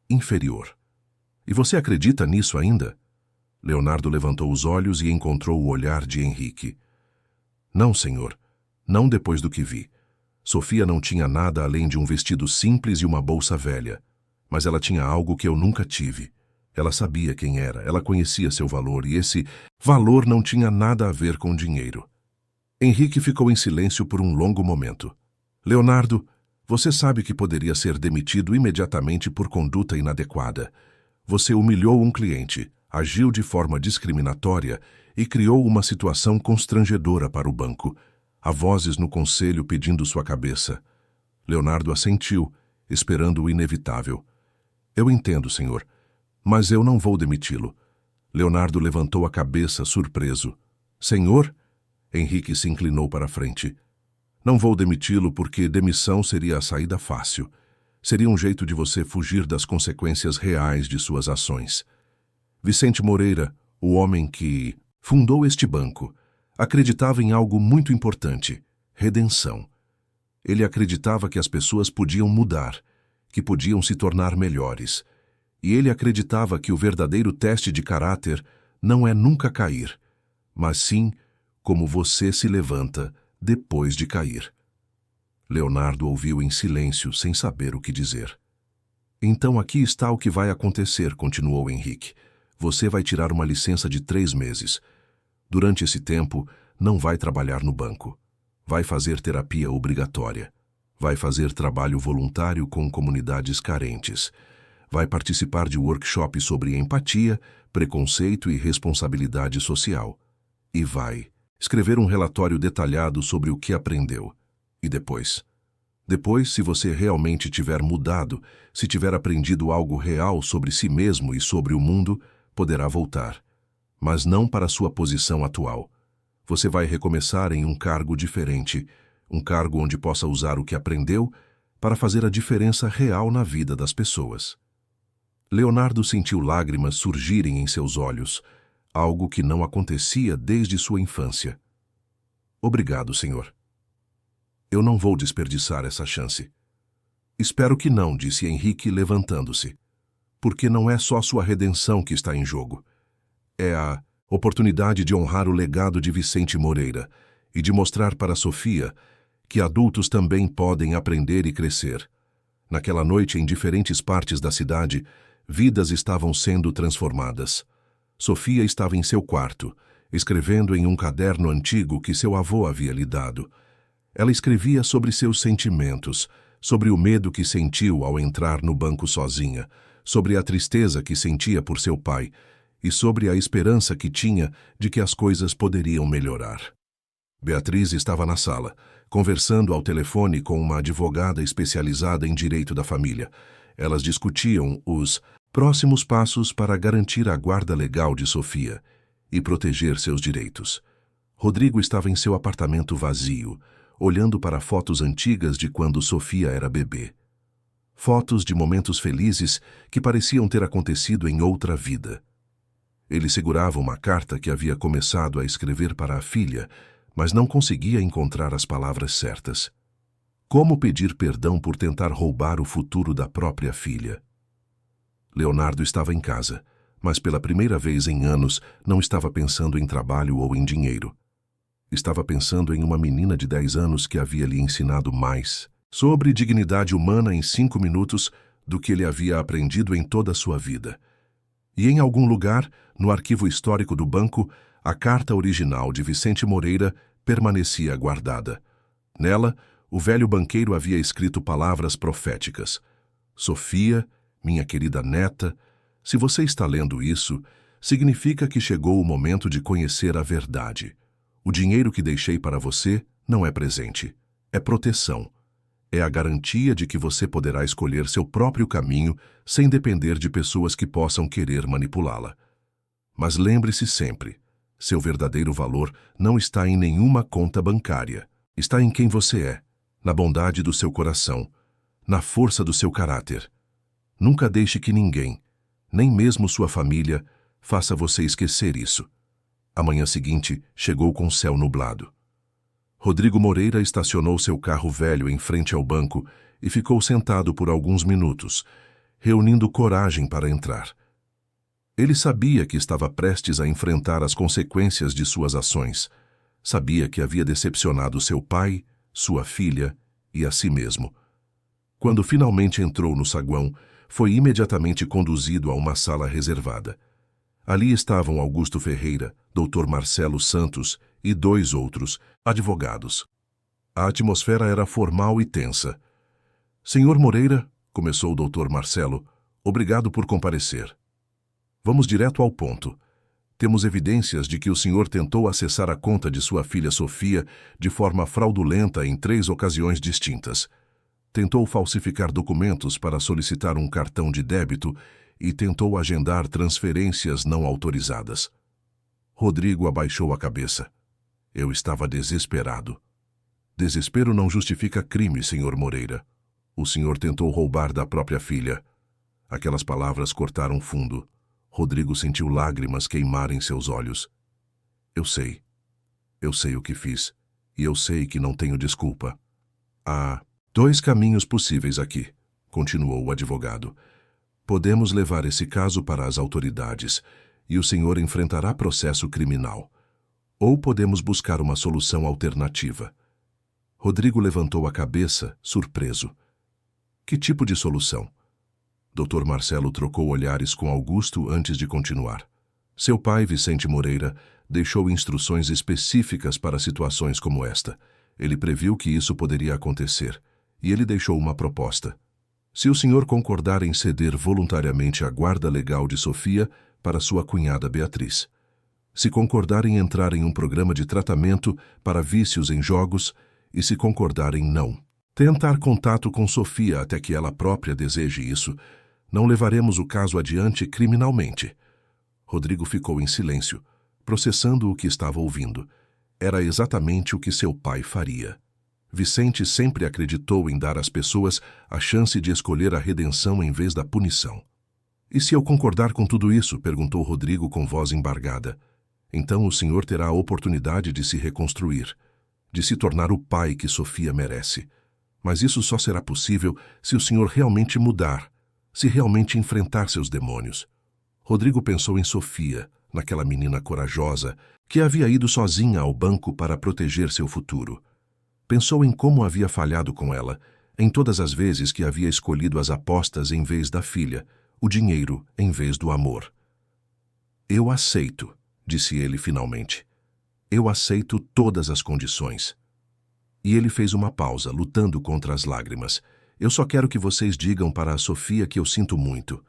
inferior. E você acredita nisso ainda? Leonardo levantou os olhos e encontrou o olhar de Henrique. Não, senhor. Não depois do que vi. Sofia não tinha nada além de um vestido simples e uma bolsa velha. Mas ela tinha algo que eu nunca tive. Ela sabia quem era, ela conhecia seu valor e esse valor não tinha nada a ver com dinheiro. Henrique ficou em silêncio por um longo momento. Leonardo, você sabe que poderia ser demitido imediatamente por conduta inadequada. Você humilhou um cliente, agiu de forma discriminatória e criou uma situação constrangedora para o banco. Há vozes no conselho pedindo sua cabeça. Leonardo assentiu, esperando o inevitável. Eu entendo, senhor. Mas eu não vou demiti-lo. Leonardo levantou a cabeça, surpreso. Senhor? Henrique se inclinou para a frente. Não vou demiti-lo porque demissão seria a saída fácil. Seria um jeito de você fugir das consequências reais de suas ações. Vicente Moreira, o homem que fundou este banco, acreditava em algo muito importante: redenção. Ele acreditava que as pessoas podiam mudar, que podiam se tornar melhores. E ele acreditava que o verdadeiro teste de caráter não é nunca cair, mas sim como você se levanta depois de cair. Leonardo ouviu em silêncio, sem saber o que dizer. Então aqui está o que vai acontecer, continuou Henrique. Você vai tirar uma licença de 3 meses. Durante esse tempo, não vai trabalhar no banco. Vai fazer terapia obrigatória. Vai fazer trabalho voluntário com comunidades carentes. Vai participar de workshops sobre empatia, preconceito e responsabilidade social. E vai escrever um relatório detalhado sobre o que aprendeu. E depois, Depois, se você realmente tiver mudado, se tiver aprendido algo real sobre si mesmo e sobre o mundo, poderá voltar. Mas não para sua posição atual. Você vai recomeçar em um cargo diferente, um cargo onde possa usar o que aprendeu para fazer a diferença real na vida das pessoas. Leonardo sentiu lágrimas surgirem em seus olhos, algo que não acontecia desde sua infância. Obrigado, Senhor. Eu não vou desperdiçar essa chance. Espero que não, disse Henrique, levantando-se. Porque não é só sua redenção que está em jogo. É a oportunidade de honrar o legado de Vicente Moreira e de mostrar para Sofia que adultos também podem aprender e crescer. Naquela noite, em diferentes partes da cidade, vidas estavam sendo transformadas. Sofia estava em seu quarto, escrevendo em um caderno antigo que seu avô havia lhe dado. Ela escrevia sobre seus sentimentos, sobre o medo que sentiu ao entrar no banco sozinha, sobre a tristeza que sentia por seu pai e sobre a esperança que tinha de que as coisas poderiam melhorar. Beatriz estava na sala, conversando ao telefone com uma advogada especializada em direito da família. Elas discutiam os próximos passos para garantir a guarda legal de Sofia e proteger seus direitos. Rodrigo estava em seu apartamento vazio, olhando para fotos antigas de quando Sofia era bebê. Fotos de momentos felizes que pareciam ter acontecido em outra vida. Ele segurava uma carta que havia começado a escrever para a filha, mas não conseguia encontrar as palavras certas. Como pedir perdão por tentar roubar o futuro da própria filha? Leonardo estava em casa, mas pela primeira vez em anos não estava pensando em trabalho ou em dinheiro. Estava pensando em uma menina de 10 anos que havia lhe ensinado mais sobre dignidade humana em 5 minutos do que ele havia aprendido em toda a sua vida. E em algum lugar, no arquivo histórico do banco, a carta original de Vicente Moreira permanecia guardada. Nela, o velho banqueiro havia escrito palavras proféticas. Sofia, minha querida neta, se você está lendo isso, significa que chegou o momento de conhecer a verdade. O dinheiro que deixei para você não é presente, é proteção. É a garantia de que você poderá escolher seu próprio caminho sem depender de pessoas que possam querer manipulá-la. Mas lembre-se sempre, seu verdadeiro valor não está em nenhuma conta bancária. Está em quem você é, na bondade do seu coração, na força do seu caráter. Nunca deixe que ninguém, nem mesmo sua família, faça você esquecer isso. A manhã seguinte chegou com o céu nublado. Rodrigo Moreira estacionou seu carro velho em frente ao banco e ficou sentado por alguns minutos, reunindo coragem para entrar. Ele sabia que estava prestes a enfrentar as consequências de suas ações. Sabia que havia decepcionado seu pai, sua filha e a si mesmo. Quando finalmente entrou no saguão, foi imediatamente conduzido a uma sala reservada. Ali estavam Augusto Ferreira, Dr. Marcelo Santos e 2 outros, advogados. A atmosfera era formal e tensa. Senhor Moreira, começou o Dr. Marcelo, obrigado por comparecer. Vamos direto ao ponto. Temos evidências de que o senhor tentou acessar a conta de sua filha Sofia de forma fraudulenta em 3 ocasiões distintas. Tentou falsificar documentos para solicitar um cartão de débito e tentou agendar transferências não autorizadas. Rodrigo abaixou a cabeça. Eu estava desesperado. Desespero não justifica crime, senhor Moreira. O senhor tentou roubar da própria filha. Aquelas palavras cortaram fundo. Rodrigo sentiu lágrimas queimarem seus olhos. Eu sei o que fiz, e eu sei que não tenho desculpa. Há 2 caminhos possíveis aqui, continuou o advogado. Podemos levar esse caso para as autoridades, e o senhor enfrentará processo criminal. Ou podemos buscar uma solução alternativa. Rodrigo levantou a cabeça, surpreso. Que tipo de solução? Dr. Marcelo trocou olhares com Augusto antes de continuar. Seu pai, Vicente Moreira, deixou instruções específicas para situações como esta. Ele previu que isso poderia acontecer, e ele deixou uma proposta. Se o senhor concordar em ceder voluntariamente a guarda legal de Sofia para sua cunhada Beatriz. Se concordar em entrar em um programa de tratamento para vícios em jogos e se concordar em não. Tentar contato com Sofia até que ela própria deseje isso. Não levaremos o caso adiante criminalmente. Rodrigo ficou em silêncio, processando o que estava ouvindo. Era exatamente o que seu pai faria. Vicente sempre acreditou em dar às pessoas a chance de escolher a redenção em vez da punição. E se eu concordar com tudo isso? Perguntou Rodrigo com voz embargada. Então o senhor terá a oportunidade de se reconstruir, de se tornar o pai que Sofia merece. Mas isso só será possível se o senhor realmente mudar, se realmente enfrentar seus demônios. Rodrigo pensou em Sofia, naquela menina corajosa que havia ido sozinha ao banco para proteger seu futuro. Pensou em como havia falhado com ela, em todas as vezes que havia escolhido as apostas em vez da filha, o dinheiro em vez do amor. Eu aceito, disse ele finalmente. Eu aceito todas as condições. E ele fez uma pausa, lutando contra as lágrimas. Eu só quero que vocês digam para a Sofia que eu sinto muito,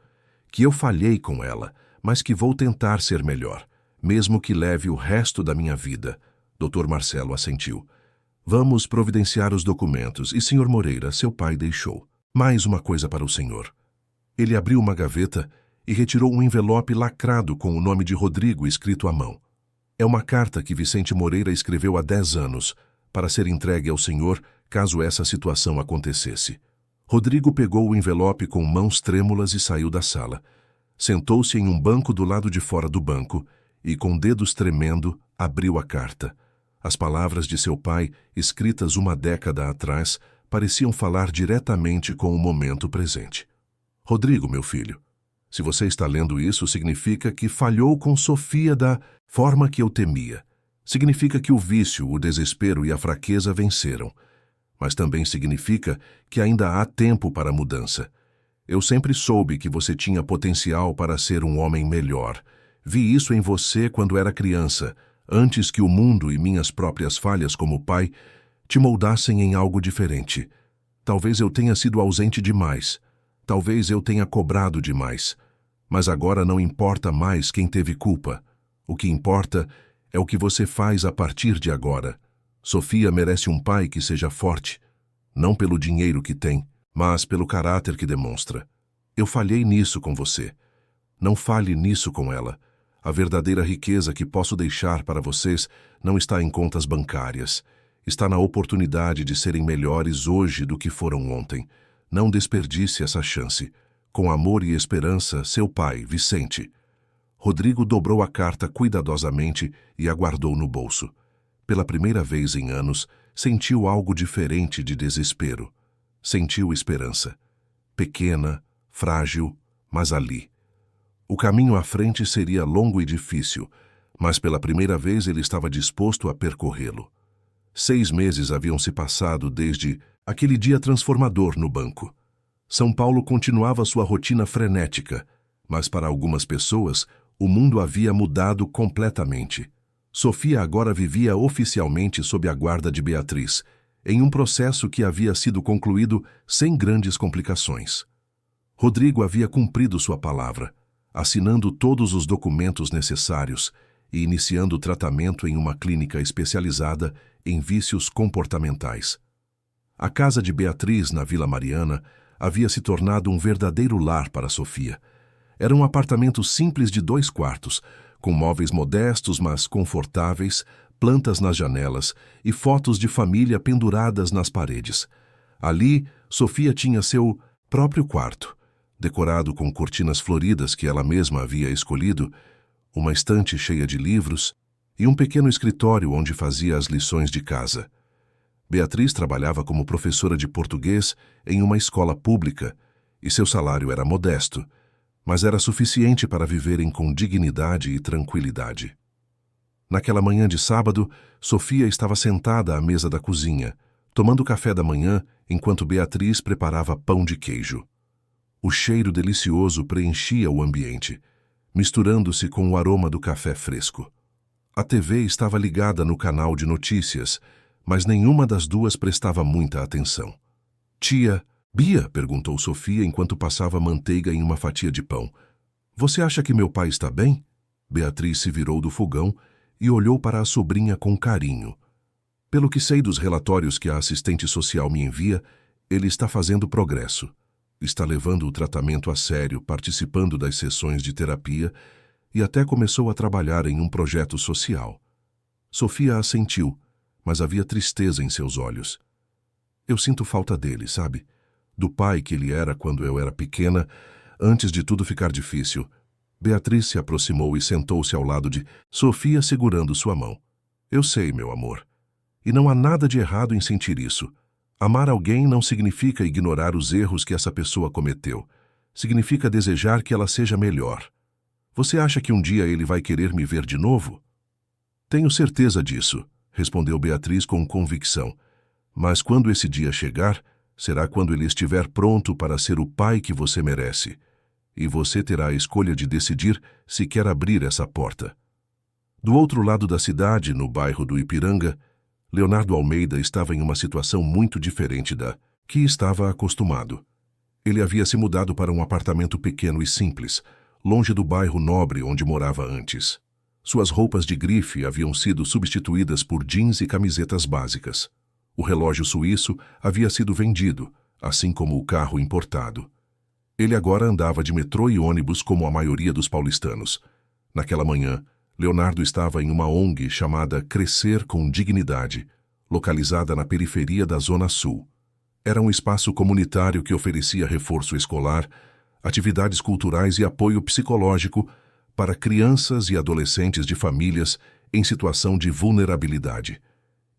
que eu falhei com ela, mas que vou tentar ser melhor, mesmo que leve o resto da minha vida. Dr. Marcelo assentiu. Vamos providenciar os documentos e, Sr. Moreira, seu pai deixou. Mais uma coisa para o senhor. Ele abriu uma gaveta e retirou um envelope lacrado com o nome de Rodrigo escrito à mão. É uma carta que Vicente Moreira escreveu há 10 anos, para ser entregue ao senhor caso essa situação acontecesse. Rodrigo pegou o envelope com mãos trêmulas e saiu da sala. Sentou-se em um banco do lado de fora do banco e, com dedos tremendo, abriu a carta. As palavras de seu pai, escritas uma década atrás, pareciam falar diretamente com o momento presente. Rodrigo, meu filho, se você está lendo isso, significa que falhou com Sofia da forma que eu temia. Significa que o vício, o desespero e a fraqueza venceram. Mas também significa que ainda há tempo para a mudança. Eu sempre soube que você tinha potencial para ser um homem melhor. Vi isso em você quando era criança, antes que o mundo e minhas próprias falhas como pai te moldassem em algo diferente. Talvez eu tenha sido ausente demais. Talvez eu tenha cobrado demais. Mas agora não importa mais quem teve culpa. O que importa é o que você faz a partir de agora. Sofia merece um pai que seja forte, não pelo dinheiro que tem, mas pelo caráter que demonstra. Eu falhei nisso com você. Não falhe nisso com ela. A verdadeira riqueza que posso deixar para vocês não está em contas bancárias. Está na oportunidade de serem melhores hoje do que foram ontem. Não desperdice essa chance. Com amor e esperança, seu pai, Vicente. Rodrigo dobrou a carta cuidadosamente e a guardou no bolso. Pela primeira vez em anos, sentiu algo diferente de desespero. Sentiu esperança. Pequena, frágil, mas ali. O caminho à frente seria longo e difícil, mas pela primeira vez ele estava disposto a percorrê-lo. 6 meses haviam se passado desde aquele dia transformador no banco. São Paulo continuava sua rotina frenética, mas para algumas pessoas, o mundo havia mudado completamente. Sofia agora vivia oficialmente sob a guarda de Beatriz, em um processo que havia sido concluído sem grandes complicações. Rodrigo havia cumprido sua palavra, assinando todos os documentos necessários e iniciando o tratamento em uma clínica especializada em vícios comportamentais. A casa de Beatriz, na Vila Mariana, havia se tornado um verdadeiro lar para Sofia. Era um apartamento simples de 2 quartos, com móveis modestos, mas confortáveis, plantas nas janelas e fotos de família penduradas nas paredes. Ali, Sofia tinha seu próprio quarto, decorado com cortinas floridas que ela mesma havia escolhido, uma estante cheia de livros e um pequeno escritório onde fazia as lições de casa. Beatriz trabalhava como professora de português em uma escola pública e seu salário era modesto, mas era suficiente para viverem com dignidade e tranquilidade. Naquela manhã de sábado, Sofia estava sentada à mesa da cozinha, tomando café da manhã enquanto Beatriz preparava pão de queijo. O cheiro delicioso preenchia o ambiente, misturando-se com o aroma do café fresco. A TV estava ligada no canal de notícias, mas nenhuma das duas prestava muita atenção. Tia, Bia, perguntou Sofia enquanto passava manteiga em uma fatia de pão. Você acha que meu pai está bem? Beatriz se virou do fogão e olhou para a sobrinha com carinho. Pelo que sei dos relatórios que a assistente social me envia, ele está fazendo progresso. Está levando o tratamento a sério, participando das sessões de terapia e até começou a trabalhar em um projeto social. Sofia assentiu, mas havia tristeza em seus olhos. Eu sinto falta dele, sabe? Do pai que ele era quando eu era pequena, antes de tudo ficar difícil. Beatriz se aproximou e sentou-se ao lado de Sofia, segurando sua mão. Eu sei, meu amor. E não há nada de errado em sentir isso. Amar alguém não significa ignorar os erros que essa pessoa cometeu. Significa desejar que ela seja melhor. Você acha que um dia ele vai querer me ver de novo? Tenho certeza disso, respondeu Beatriz com convicção. Mas quando esse dia chegar, será quando ele estiver pronto para ser o pai que você merece. E você terá a escolha de decidir se quer abrir essa porta. Do outro lado da cidade, no bairro do Ipiranga, Leonardo Almeida estava em uma situação muito diferente da que estava acostumado. Ele havia se mudado para um apartamento pequeno e simples, longe do bairro nobre onde morava antes. Suas roupas de grife haviam sido substituídas por jeans e camisetas básicas. O relógio suíço havia sido vendido, assim como o carro importado. Ele agora andava de metrô e ônibus como a maioria dos paulistanos. Naquela manhã, Leonardo estava em uma ONG chamada Crescer com Dignidade, localizada na periferia da Zona Sul. Era um espaço comunitário que oferecia reforço escolar, atividades culturais e apoio psicológico para crianças e adolescentes de famílias em situação de vulnerabilidade.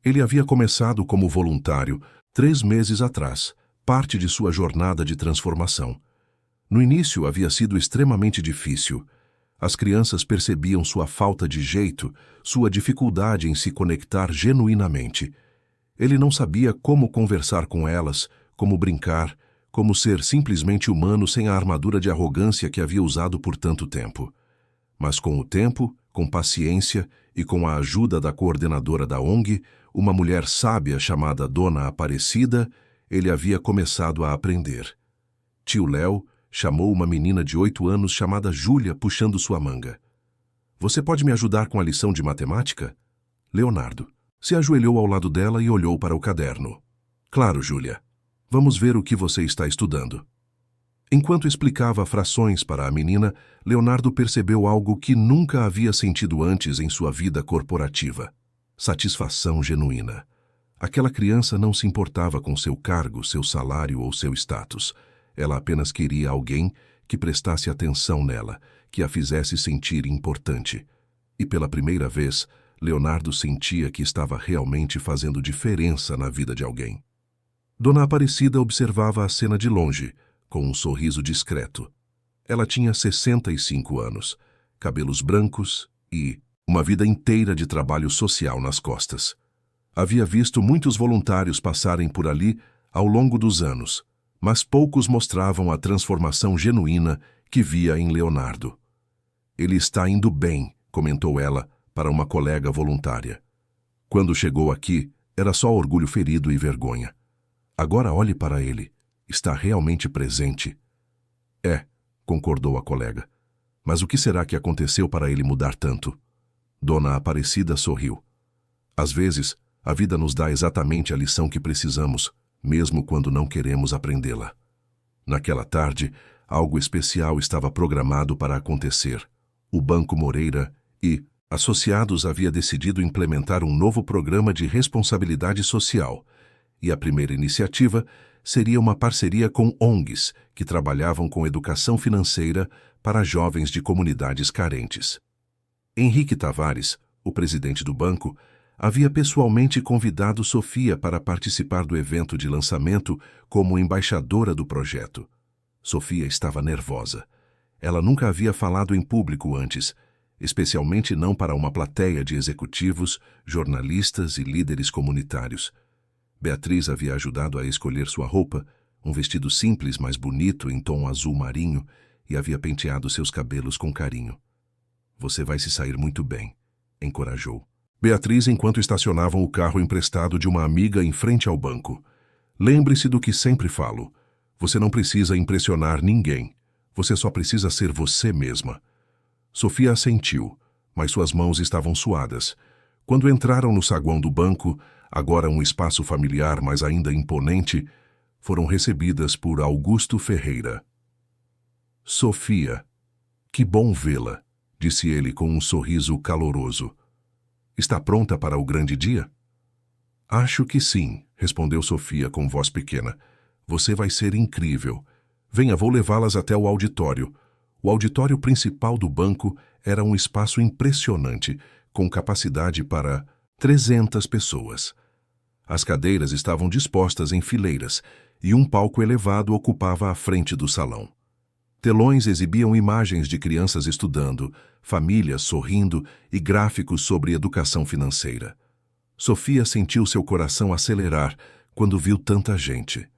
Ele havia começado como voluntário 3 meses atrás, parte de sua jornada de transformação. No início havia sido extremamente difícil. As crianças percebiam sua falta de jeito, sua dificuldade em se conectar genuinamente. Ele não sabia como conversar com elas, como brincar, como ser simplesmente humano sem a armadura de arrogância que havia usado por tanto tempo. Mas com o tempo, com paciência e com a ajuda da coordenadora da ONG, uma mulher sábia chamada Dona Aparecida, ele havia começado a aprender. Tio Léo chamou uma menina de 8 anos chamada Júlia puxando sua manga. Você pode me ajudar com a lição de matemática? Leonardo se ajoelhou ao lado dela e olhou para o caderno. Claro, Júlia. Vamos ver o que você está estudando. Enquanto explicava frações para a menina, Leonardo percebeu algo que nunca havia sentido antes em sua vida corporativa. Satisfação genuína. Aquela criança não se importava com seu cargo, seu salário ou seu status. Ela apenas queria alguém que prestasse atenção nela, que a fizesse sentir importante. E pela primeira vez, Leonardo sentia que estava realmente fazendo diferença na vida de alguém. Dona Aparecida observava a cena de longe, com um sorriso discreto. Ela tinha 65 anos, cabelos brancos e uma vida inteira de trabalho social nas costas. Havia visto muitos voluntários passarem por ali ao longo dos anos, mas poucos mostravam a transformação genuína que via em Leonardo. Ele está indo bem, comentou ela para uma colega voluntária. Quando chegou aqui, era só orgulho ferido e vergonha. Agora olhe para ele. Está realmente presente. É, concordou a colega. Mas o que será que aconteceu para ele mudar tanto? Dona Aparecida sorriu. Às vezes, a vida nos dá exatamente a lição que precisamos, mesmo quando não queremos aprendê-la. Naquela tarde, algo especial estava programado para acontecer. O Banco Moreira e Associados havia decidido implementar um novo programa de responsabilidade social, e a primeira iniciativa seria uma parceria com ONGs que trabalhavam com educação financeira para jovens de comunidades carentes. Henrique Tavares, o presidente do banco, havia pessoalmente convidado Sofia para participar do evento de lançamento como embaixadora do projeto. Sofia estava nervosa. Ela nunca havia falado em público antes, especialmente não para uma plateia de executivos, jornalistas e líderes comunitários. Beatriz havia ajudado a escolher sua roupa, um vestido simples, mas bonito, em tom azul marinho, e havia penteado seus cabelos com carinho. Você vai se sair muito bem, encorajou Beatriz enquanto estacionavam o carro emprestado de uma amiga em frente ao banco. Lembre-se do que sempre falo. Você não precisa impressionar ninguém. Você só precisa ser você mesma. Sofia assentiu, mas suas mãos estavam suadas. Quando entraram no saguão do banco, agora um espaço familiar mas ainda imponente, foram recebidas por Augusto Ferreira. Sofia, que bom vê-la, disse ele com um sorriso caloroso. Está pronta para o grande dia? Acho que sim, respondeu Sofia com voz pequena. Você vai ser incrível. Venha, vou levá-las até o auditório. O auditório principal do banco era um espaço impressionante, com capacidade para 300 pessoas. As cadeiras estavam dispostas em fileiras e um palco elevado ocupava a frente do salão. Telões exibiam imagens de crianças estudando, famílias sorrindo e gráficos sobre educação financeira. Sofia sentiu seu coração acelerar quando viu tanta gente.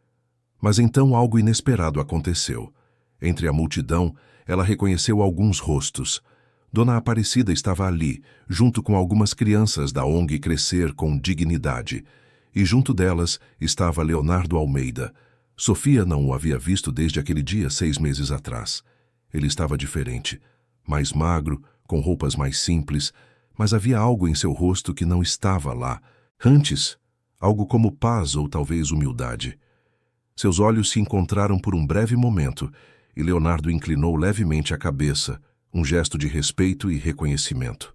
Mas então algo inesperado aconteceu. Entre a multidão, ela reconheceu alguns rostos. Dona Aparecida estava ali, junto com algumas crianças da ONG Crescer com Dignidade. E junto delas estava Leonardo Almeida. Sofia não o havia visto desde aquele dia 6 meses atrás. Ele estava diferente, mais magro, com roupas mais simples, mas havia algo em seu rosto que não estava lá. Antes, algo como paz ou talvez humildade. Seus olhos se encontraram por um breve momento e Leonardo inclinou levemente a cabeça, um gesto de respeito e reconhecimento.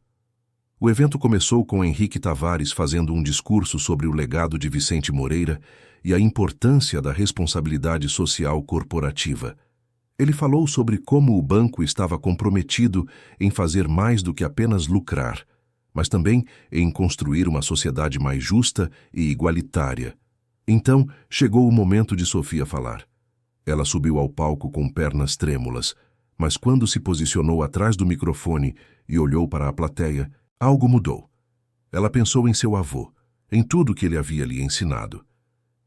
O evento começou com Henrique Tavares fazendo um discurso sobre o legado de Vicente Moreira e a importância da responsabilidade social corporativa. Ele falou sobre como o banco estava comprometido em fazer mais do que apenas lucrar, mas também em construir uma sociedade mais justa e igualitária. Então, chegou o momento de Sofia falar. Ela subiu ao palco com pernas trêmulas, mas quando se posicionou atrás do microfone e olhou para a plateia, algo mudou. Ela pensou em seu avô, em tudo que ele havia lhe ensinado.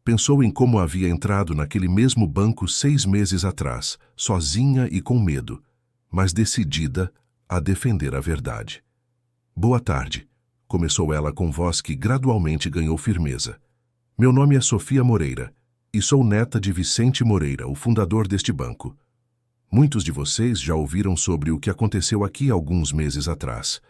Pensou em como havia entrado naquele mesmo banco 6 meses atrás, sozinha e com medo, mas decidida a defender a verdade. Boa tarde, começou ela com voz que gradualmente ganhou firmeza. Meu nome é Sofia Moreira e sou neta de Vicente Moreira, o fundador deste banco. Muitos de vocês já ouviram sobre o que aconteceu aqui alguns meses atrás,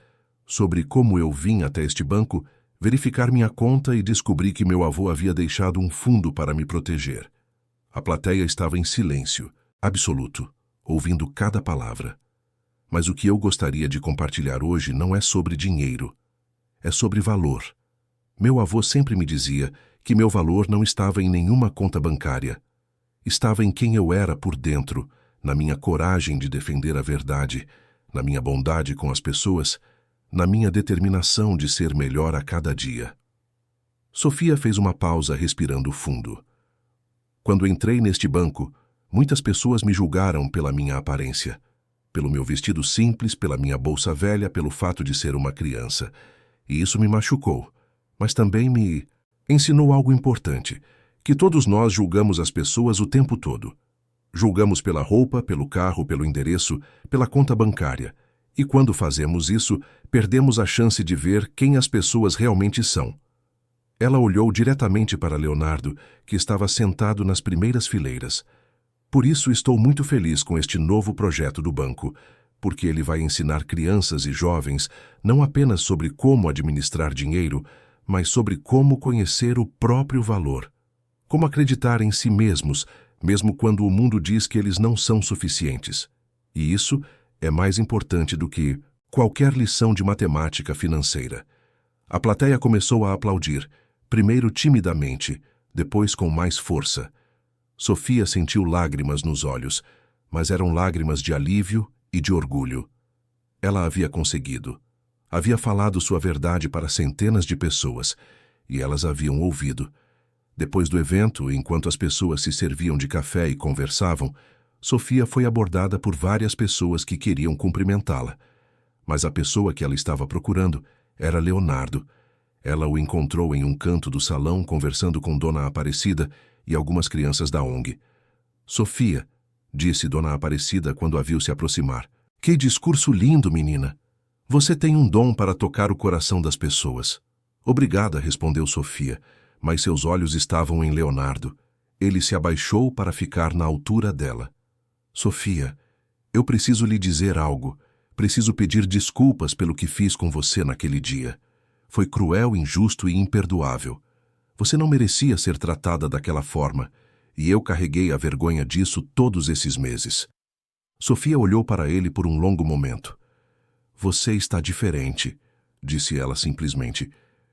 sobre como eu vim até este banco verificar minha conta e descobri que meu avô havia deixado um fundo para me proteger. A plateia estava em silêncio, absoluto, ouvindo cada palavra. Mas o que eu gostaria de compartilhar hoje não é sobre dinheiro, é sobre valor. Meu avô sempre me dizia que meu valor não estava em nenhuma conta bancária. Estava em quem eu era por dentro, na minha coragem de defender a verdade, na minha bondade com as pessoas, na minha determinação de ser melhor a cada dia. Sofia fez uma pausa respirando fundo. Quando entrei neste banco, muitas pessoas me julgaram pela minha aparência, pelo meu vestido simples, pela minha bolsa velha, pelo fato de ser uma criança. E isso me machucou, mas também me ensinou algo importante, que todos nós julgamos as pessoas o tempo todo. Julgamos pela roupa, pelo carro, pelo endereço, pela conta bancária. E quando fazemos isso, perdemos a chance de ver quem as pessoas realmente são. Ela olhou diretamente para Leonardo, que estava sentado nas primeiras fileiras. Por isso estou muito feliz com este novo projeto do banco, porque ele vai ensinar crianças e jovens não apenas sobre como administrar dinheiro, mas sobre como conhecer o próprio valor. Como acreditar em si mesmos, mesmo quando o mundo diz que eles não são suficientes. E isso é mais importante do que qualquer lição de matemática financeira. A plateia começou a aplaudir, primeiro timidamente, depois com mais força. Sofia sentiu lágrimas nos olhos, mas eram lágrimas de alívio e de orgulho. Ela havia conseguido. Havia falado sua verdade para centenas de pessoas, e elas haviam ouvido. Depois do evento, enquanto as pessoas se serviam de café e conversavam, Sofia foi abordada por várias pessoas que queriam cumprimentá-la. Mas a pessoa que ela estava procurando era Leonardo. Ela o encontrou em um canto do salão conversando com Dona Aparecida e algumas crianças da ONG. Sofia, disse Dona Aparecida quando a viu se aproximar. Que discurso lindo, menina! Você tem um dom para tocar o coração das pessoas. Obrigada, respondeu Sofia, mas seus olhos estavam em Leonardo. Ele se abaixou para ficar na altura dela. Sofia, eu preciso lhe dizer algo. Preciso pedir desculpas pelo que fiz com você naquele dia. Foi cruel, injusto e imperdoável. Você não merecia ser tratada daquela forma, e eu carreguei a vergonha disso todos esses meses. Sofia olhou para ele por um longo momento. Você está diferente, disse ela simplesmente.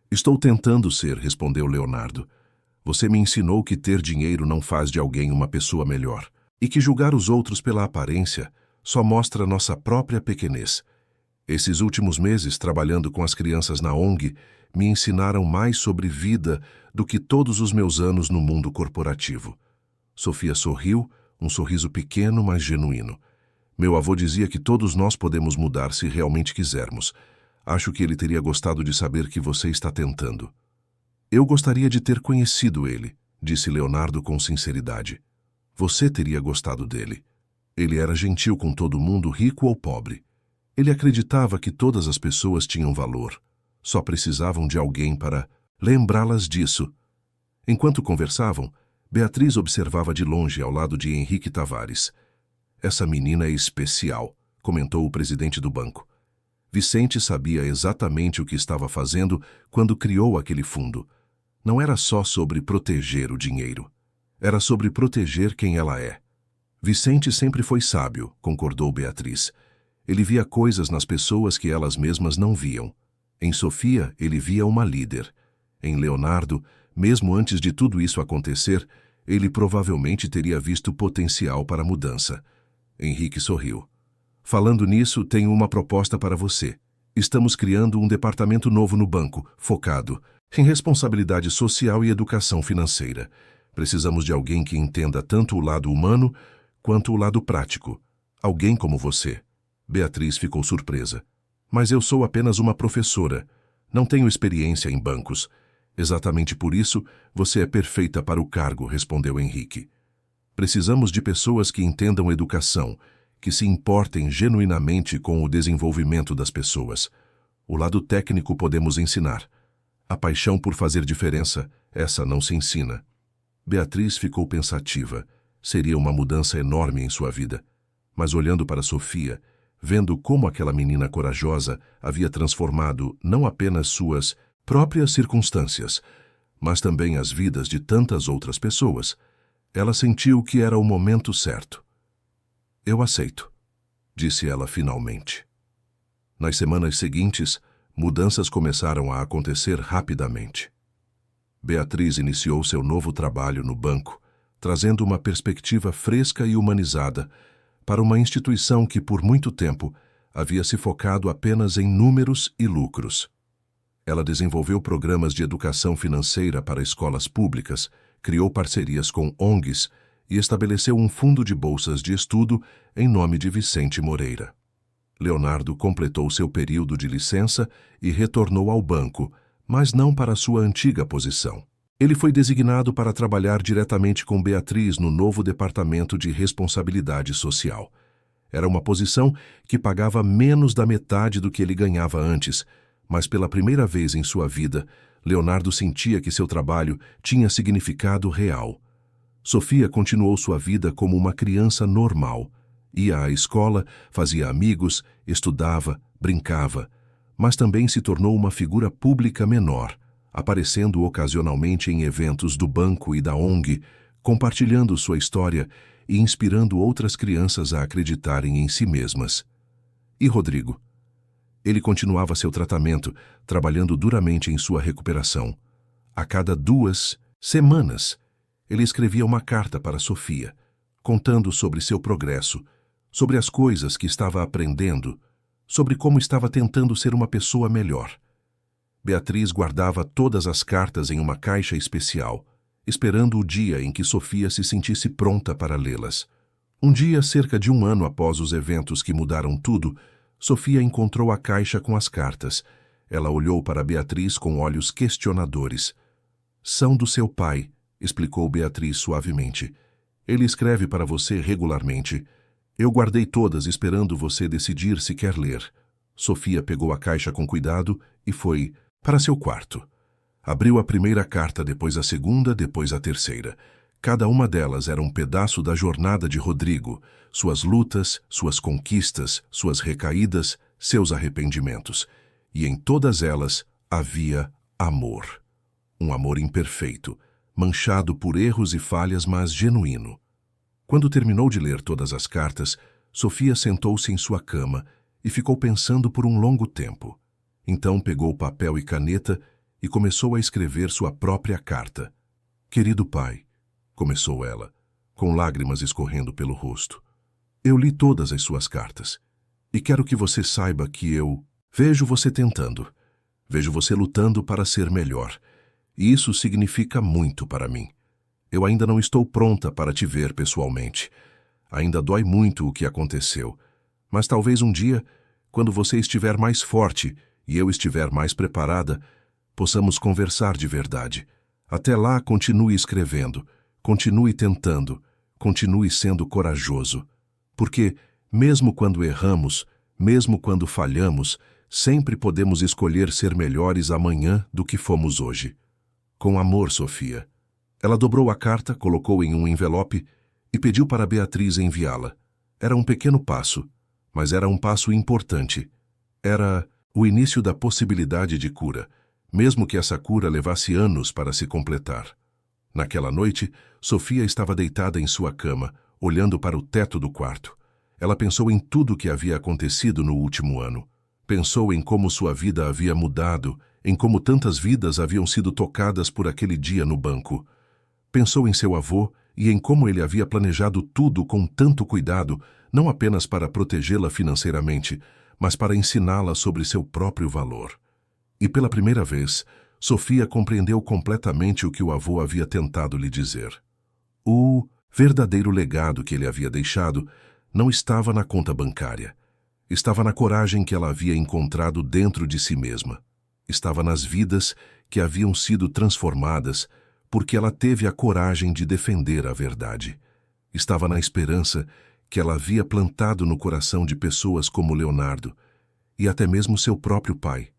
Estou tentando ser, respondeu Leonardo. Você me ensinou que ter dinheiro não faz de alguém uma pessoa melhor, e que julgar os outros pela aparência só mostra nossa própria pequenez. Esses últimos meses, trabalhando com as crianças na ONG, me ensinaram mais sobre vida do que todos os meus anos no mundo corporativo. Sofia sorriu, um sorriso pequeno, mas genuíno. Meu avô dizia que todos nós podemos mudar se realmente quisermos. Acho que ele teria gostado de saber que você está tentando. Eu gostaria de ter conhecido ele, disse Leonardo com sinceridade. Você teria gostado dele. Ele era gentil com todo mundo, rico ou pobre. Ele acreditava que todas as pessoas tinham valor. Só precisavam de alguém para lembrá-las disso. Enquanto conversavam, Beatriz observava de longe ao lado de Henrique Tavares. Essa menina é especial, comentou o presidente do banco. Vicente sabia exatamente o que estava fazendo quando criou aquele fundo. Não era só sobre proteger o dinheiro. Era sobre proteger quem ela é. Vicente sempre foi sábio, concordou Beatriz. Ele via coisas nas pessoas que elas mesmas não viam. Em Sofia, ele via uma líder. Em Leonardo, mesmo antes de tudo isso acontecer, ele provavelmente teria visto potencial para a mudança. Henrique sorriu. Falando nisso, tenho uma proposta para você. Estamos criando um departamento novo no banco, focado em responsabilidade social e educação financeira. Precisamos de alguém que entenda tanto o lado humano quanto o lado prático. Alguém como você. Beatriz ficou surpresa. Mas eu sou apenas uma professora. Não tenho experiência em bancos. Exatamente por isso, você é perfeita para o cargo, respondeu Henrique. Precisamos de pessoas que entendam educação, que se importem genuinamente com o desenvolvimento das pessoas. O lado técnico podemos ensinar. A paixão por fazer diferença, essa não se ensina. Beatriz ficou pensativa. Seria uma mudança enorme em sua vida. Mas olhando para Sofia, vendo como aquela menina corajosa havia transformado não apenas suas próprias circunstâncias, mas também as vidas de tantas outras pessoas, ela sentiu que era o momento certo. Eu aceito, disse ela finalmente. Nas semanas seguintes, mudanças começaram a acontecer rapidamente. Beatriz iniciou seu novo trabalho no banco, trazendo uma perspectiva fresca e humanizada para uma instituição que, por muito tempo, havia se focado apenas em números e lucros. Ela desenvolveu programas de educação financeira para escolas públicas, criou parcerias com ONGs e estabeleceu um fundo de bolsas de estudo em nome de Vicente Moreira. Leonardo completou seu período de licença e retornou ao banco, mas não para sua antiga posição. Ele foi designado para trabalhar diretamente com Beatriz no novo Departamento de Responsabilidade Social. Era uma posição que pagava menos da metade do que ele ganhava antes, mas pela primeira vez em sua vida, Leonardo sentia que seu trabalho tinha significado real. Sofia continuou sua vida como uma criança normal. Ia à escola, fazia amigos, estudava, brincava, mas também se tornou uma figura pública menor, aparecendo ocasionalmente em eventos do banco e da ONG, compartilhando sua história e inspirando outras crianças a acreditarem em si mesmas. E Rodrigo? Ele continuava seu tratamento, trabalhando duramente em sua recuperação. A cada 2 semanas, ele escrevia uma carta para Sofia, contando sobre seu progresso, sobre as coisas que estava aprendendo, sobre como estava tentando ser uma pessoa melhor. Beatriz guardava todas as cartas em uma caixa especial, esperando o dia em que Sofia se sentisse pronta para lê-las. Um dia, cerca de 1 ano após os eventos que mudaram tudo, Sofia encontrou a caixa com as cartas. Ela olhou para Beatriz com olhos questionadores. São do seu pai, explicou Beatriz suavemente. Ele escreve para você regularmente. Eu guardei todas esperando você decidir se quer ler. Sofia pegou a caixa com cuidado e foi para seu quarto. Abriu a primeira carta, depois a segunda, depois a terceira. Cada uma delas era um pedaço da jornada de Rodrigo, suas lutas, suas conquistas, suas recaídas, seus arrependimentos. E em todas elas havia amor. Um amor imperfeito, manchado por erros e falhas, mas genuíno. Quando terminou de ler todas as cartas, Sofia sentou-se em sua cama e ficou pensando por um longo tempo. Então pegou papel e caneta e começou a escrever sua própria carta. Querido pai, começou ela, com lágrimas escorrendo pelo rosto. Eu li todas as suas cartas e quero que você saiba que eu vejo você tentando. Vejo você lutando para ser melhor. E isso significa muito para mim. Eu ainda não estou pronta para te ver pessoalmente. Ainda dói muito o que aconteceu. Mas talvez um dia, quando você estiver mais forte e eu estiver mais preparada, possamos conversar de verdade. Até lá, continue escrevendo, continue tentando, continue sendo corajoso. Porque, mesmo quando erramos, mesmo quando falhamos, sempre podemos escolher ser melhores amanhã do que fomos hoje. Com amor, Sofia. Ela dobrou a carta, colocou em um envelope e pediu para Beatriz enviá-la. Era um pequeno passo, mas era um passo importante. Era o início da possibilidade de cura, mesmo que essa cura levasse anos para se completar. Naquela noite, Sofia estava deitada em sua cama, olhando para o teto do quarto. Ela pensou em tudo o que havia acontecido no último ano. Pensou em como sua vida havia mudado, em como tantas vidas haviam sido tocadas por aquele dia no banco. Pensou em seu avô e em como ele havia planejado tudo com tanto cuidado, não apenas para protegê-la financeiramente, mas para ensiná-la sobre seu próprio valor. E pela primeira vez, Sofia compreendeu completamente o que o avô havia tentado lhe dizer. O verdadeiro legado que ele havia deixado não estava na conta bancária. Estava na coragem que ela havia encontrado dentro de si mesma. Estava nas vidas que haviam sido transformadas porque ela teve a coragem de defender a verdade. Estava na esperança que ela havia plantado no coração de pessoas como Leonardo e até mesmo seu próprio pai.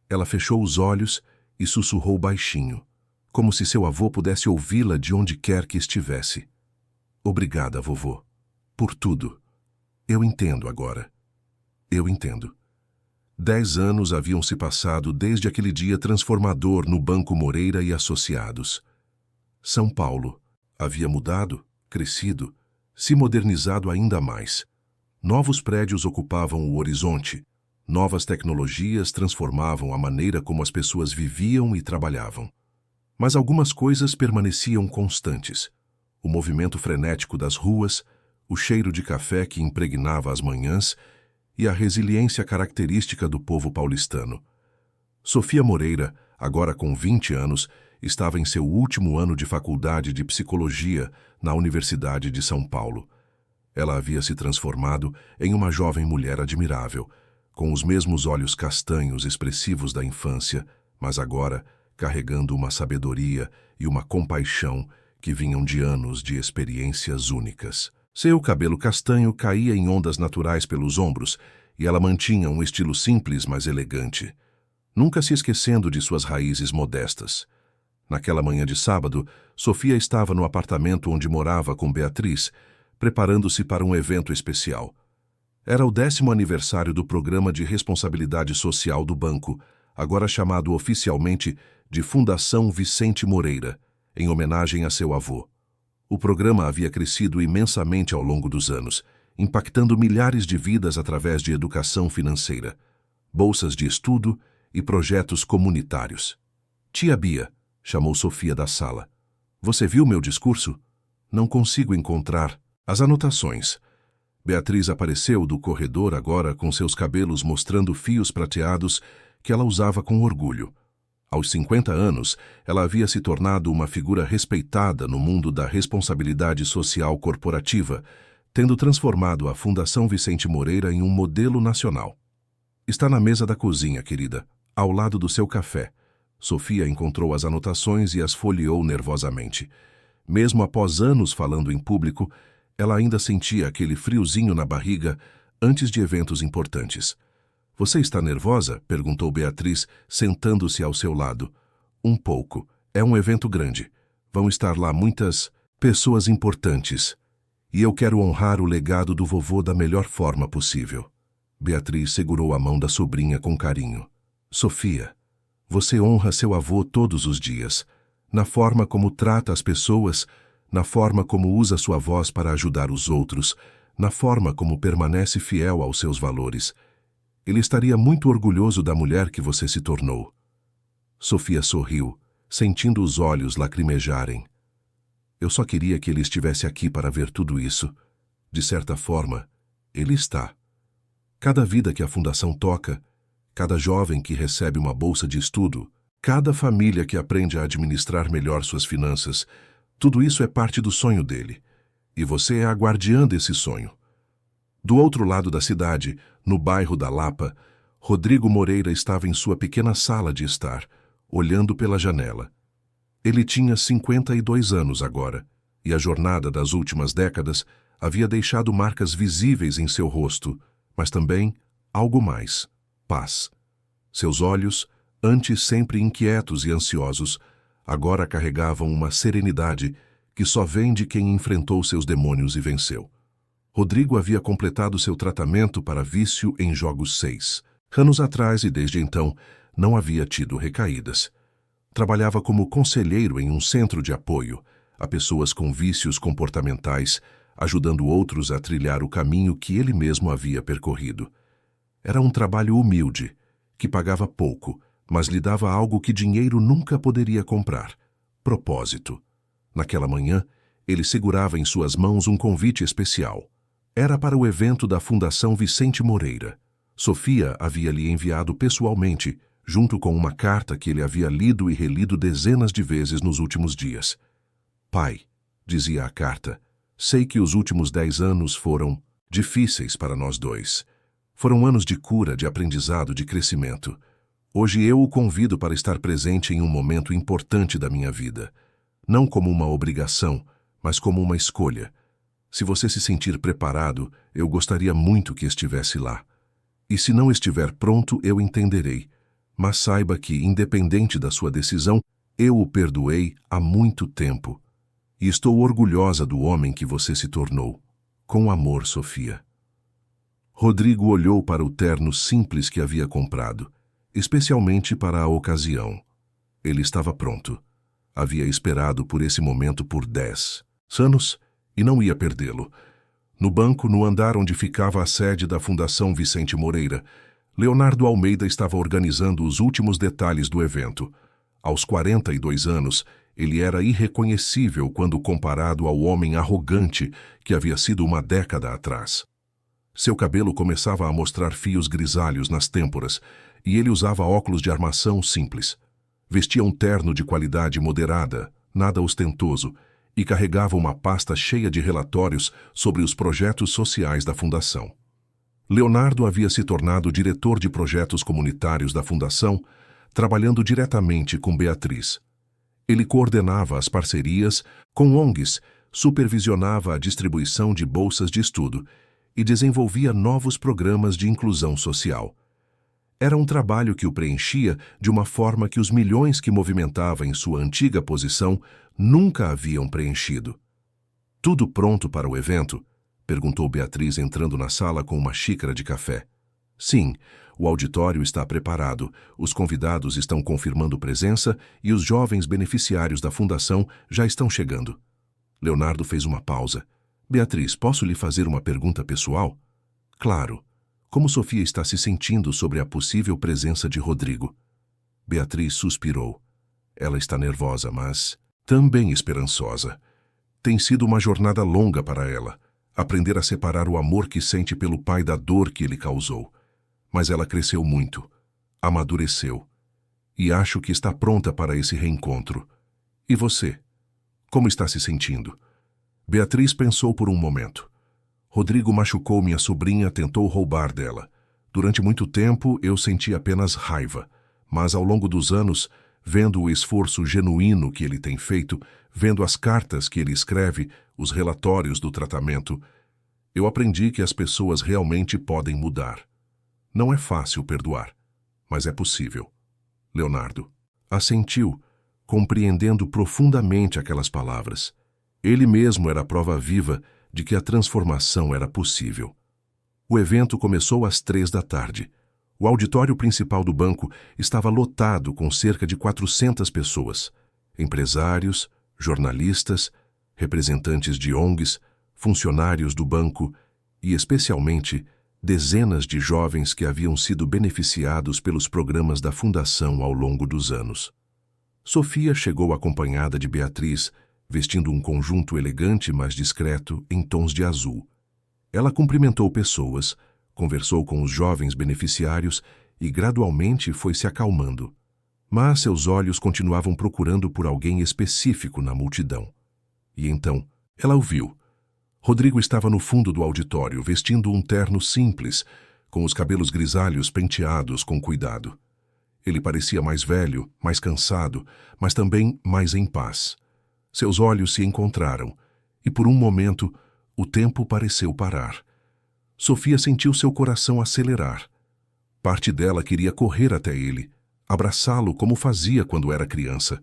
Ela fechou os olhos e sussurrou baixinho, como se seu avô pudesse ouvi-la de onde quer que estivesse. Obrigada, vovô, por tudo. Eu entendo agora. Eu entendo. 10 anos haviam se passado desde aquele dia transformador no Banco Moreira e Associados. São Paulo havia mudado, crescido, se modernizado ainda mais. Novos prédios ocupavam o horizonte. Novas tecnologias transformavam a maneira como as pessoas viviam e trabalhavam. Mas algumas coisas permaneciam constantes. O movimento frenético das ruas, o cheiro de café que impregnava as manhãs e a resiliência característica do povo paulistano. Sofia Moreira, agora com 20 anos, estava em seu último ano de faculdade de psicologia na Universidade de São Paulo. Ela havia se transformado em uma jovem mulher admirável, com os mesmos olhos castanhos expressivos da infância, mas agora carregando uma sabedoria e uma compaixão que vinham de anos de experiências únicas. Seu cabelo castanho caía em ondas naturais pelos ombros e ela mantinha um estilo simples, mas elegante, nunca se esquecendo de suas raízes modestas. Naquela manhã de sábado, Sofia estava no apartamento onde morava com Beatriz, preparando-se para um evento especial. Era o 10º aniversário do Programa de Responsabilidade Social do banco, agora chamado oficialmente de Fundação Vicente Moreira, em homenagem a seu avô. O programa havia crescido imensamente ao longo dos anos, impactando milhares de vidas através de educação financeira, bolsas de estudo e projetos comunitários. Tia Bia, chamou Sofia da sala. Você viu meu discurso? Não consigo encontrar as anotações. Beatriz apareceu do corredor agora com seus cabelos mostrando fios prateados que ela usava com orgulho. Aos 50 anos, ela havia se tornado uma figura respeitada no mundo da responsabilidade social corporativa, tendo transformado a Fundação Vicente Moreira em um modelo nacional. Está na mesa da cozinha, querida, ao lado do seu café. Sofia encontrou as anotações e as folheou nervosamente. Mesmo após anos falando em público, ela ainda sentia aquele friozinho na barriga antes de eventos importantes. Você está nervosa? Perguntou Beatriz, sentando-se ao seu lado. Um pouco. É um evento grande. Vão estar lá muitas pessoas importantes. E eu quero honrar o legado do vovô da melhor forma possível. Beatriz segurou a mão da sobrinha com carinho. Sofia, Você honra seu avô todos os dias, na forma como trata as pessoas, na forma como usa sua voz para ajudar os outros, na forma como permanece fiel aos seus valores. Ele estaria muito orgulhoso da mulher que você se tornou. Sofia sorriu, sentindo os olhos lacrimejarem. Eu só queria que ele estivesse aqui para ver tudo isso. De certa forma, ele está. Cada vida que a Fundação toca, cada jovem que recebe uma bolsa de estudo, cada família que aprende a administrar melhor suas finanças, tudo isso é parte do sonho dele. E você é a guardiã desse sonho. Do outro lado da cidade, no bairro da Lapa, Rodrigo Moreira estava em sua pequena sala de estar, olhando pela janela. Ele tinha 52 anos agora, e a jornada das últimas décadas havia deixado marcas visíveis em seu rosto, mas também algo mais: paz. Seus olhos, antes sempre inquietos e ansiosos, agora carregavam uma serenidade que só vem de quem enfrentou seus demônios e venceu. Rodrigo havia completado seu tratamento para vício em jogos 6 anos atrás e desde então não havia tido recaídas. Trabalhava como conselheiro em um centro de apoio a pessoas com vícios comportamentais, ajudando outros a trilhar o caminho que ele mesmo havia percorrido. Era um trabalho humilde, que pagava pouco, mas lhe dava algo que dinheiro nunca poderia comprar: propósito. Naquela manhã, ele segurava em suas mãos um convite especial. Era para o evento da Fundação Vicente Moreira. Sofia havia lhe enviado pessoalmente, junto com uma carta que ele havia lido e relido dezenas de vezes nos últimos dias. Pai, dizia a carta, sei que os últimos 10 anos foram difíceis para nós dois. Foram anos de cura, de aprendizado, de crescimento. Hoje eu o convido para estar presente em um momento importante da minha vida. Não como uma obrigação, mas como uma escolha. Se você se sentir preparado, eu gostaria muito que estivesse lá. E se não estiver pronto, eu entenderei. Mas saiba que, independente da sua decisão, eu o perdoei há muito tempo. E estou orgulhosa do homem que você se tornou. Com amor, Sofia. Rodrigo olhou para o terno simples que havia comprado, especialmente para a ocasião. Ele estava pronto. Havia esperado por esse momento por 10 anos e não ia perdê-lo. No banco, no andar onde ficava a sede da Fundação Vicente Moreira, Leonardo Almeida estava organizando os últimos detalhes do evento. Aos 42 anos, ele era irreconhecível quando comparado ao homem arrogante que havia sido uma década atrás. Seu cabelo começava a mostrar fios grisalhos nas têmporas e ele usava óculos de armação simples. Vestia um terno de qualidade moderada, nada ostentoso, e carregava uma pasta cheia de relatórios sobre os projetos sociais da Fundação. Leonardo havia se tornado diretor de projetos comunitários da Fundação, trabalhando diretamente com Beatriz. Ele coordenava as parcerias com ONGs, supervisionava a distribuição de bolsas de estudo e desenvolvia novos programas de inclusão social. Era um trabalho que o preenchia de uma forma que os milhões que movimentava em sua antiga posição nunca haviam preenchido. Tudo pronto para o evento? Perguntou Beatriz entrando na sala com uma xícara de café. Sim, o auditório está preparado, os convidados estão confirmando presença e os jovens beneficiários da Fundação já estão chegando. Leonardo fez uma pausa. Beatriz, posso lhe fazer uma pergunta pessoal? Claro. Como Sofia está se sentindo sobre a possível presença de Rodrigo? Beatriz suspirou. Ela está nervosa, mas também esperançosa. Tem sido uma jornada longa para ela, aprender a separar o amor que sente pelo pai da dor que ele causou. Mas ela cresceu muito, amadureceu, e acho que está pronta para esse reencontro. E você? Como está se sentindo? Beatriz pensou por um momento. Rodrigo machucou minha sobrinha, tentou roubar dela. Durante muito tempo, eu senti apenas raiva. Mas ao longo dos anos, vendo o esforço genuíno que ele tem feito, vendo as cartas que ele escreve, os relatórios do tratamento, eu aprendi que as pessoas realmente podem mudar. Não é fácil perdoar, mas é possível. Leonardo assentiu, compreendendo profundamente aquelas palavras. Ele mesmo era a prova viva de que a transformação era possível. O evento começou às 3 da tarde. O auditório principal do banco estava lotado com cerca de 400 pessoas. Empresários, jornalistas, representantes de ONGs, funcionários do banco e, especialmente, dezenas de jovens que haviam sido beneficiados pelos programas da Fundação ao longo dos anos. Sofia chegou acompanhada de Beatriz, vestindo um conjunto elegante, mas discreto, em tons de azul. Ela cumprimentou pessoas, conversou com os jovens beneficiários e gradualmente foi se acalmando. Mas seus olhos continuavam procurando por alguém específico na multidão. E então, ela o viu. Rodrigo estava no fundo do auditório, vestindo um terno simples, com os cabelos grisalhos penteados com cuidado. Ele parecia mais velho, mais cansado, mas também mais em paz. Seus olhos se encontraram, e por um momento, o tempo pareceu parar. Sofia sentiu seu coração acelerar. Parte dela queria correr até ele, abraçá-lo como fazia quando era criança.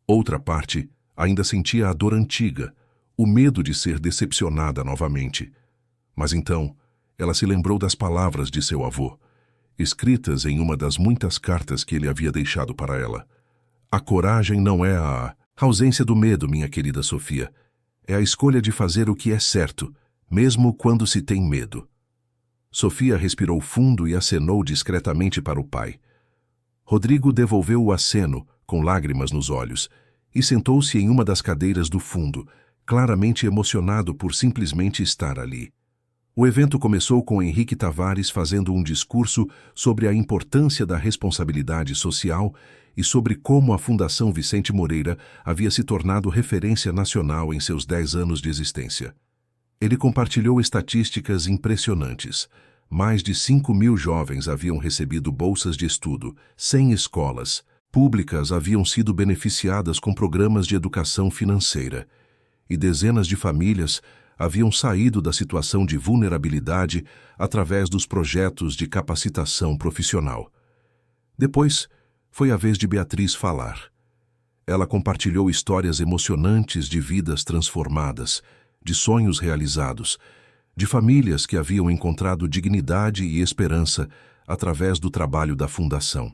Outra parte ainda sentia a dor antiga, o medo de ser decepcionada novamente. Mas então, ela se lembrou das palavras de seu avô, escritas em uma das muitas cartas que ele havia deixado para ela. A coragem não é a ausência do medo, minha querida Sofia. É a escolha de fazer o que é certo, mesmo quando se tem medo. Sofia respirou fundo e acenou discretamente para o pai. Rodrigo devolveu o aceno, com lágrimas nos olhos, e sentou-se em uma das cadeiras do fundo, claramente emocionado por simplesmente estar ali. O evento começou com Henrique Tavares fazendo um discurso sobre a importância da responsabilidade social e sobre como a Fundação Vicente Moreira havia se tornado referência nacional em seus 10 anos de existência. Ele compartilhou estatísticas impressionantes. Mais de 5.000 jovens haviam recebido bolsas de estudo, 100 escolas públicas haviam sido beneficiadas com programas de educação financeira, e dezenas de famílias haviam saído da situação de vulnerabilidade através dos projetos de capacitação profissional. Depois, foi a vez de Beatriz falar. Ela compartilhou histórias emocionantes de vidas transformadas, de sonhos realizados, de famílias que haviam encontrado dignidade e esperança através do trabalho da Fundação.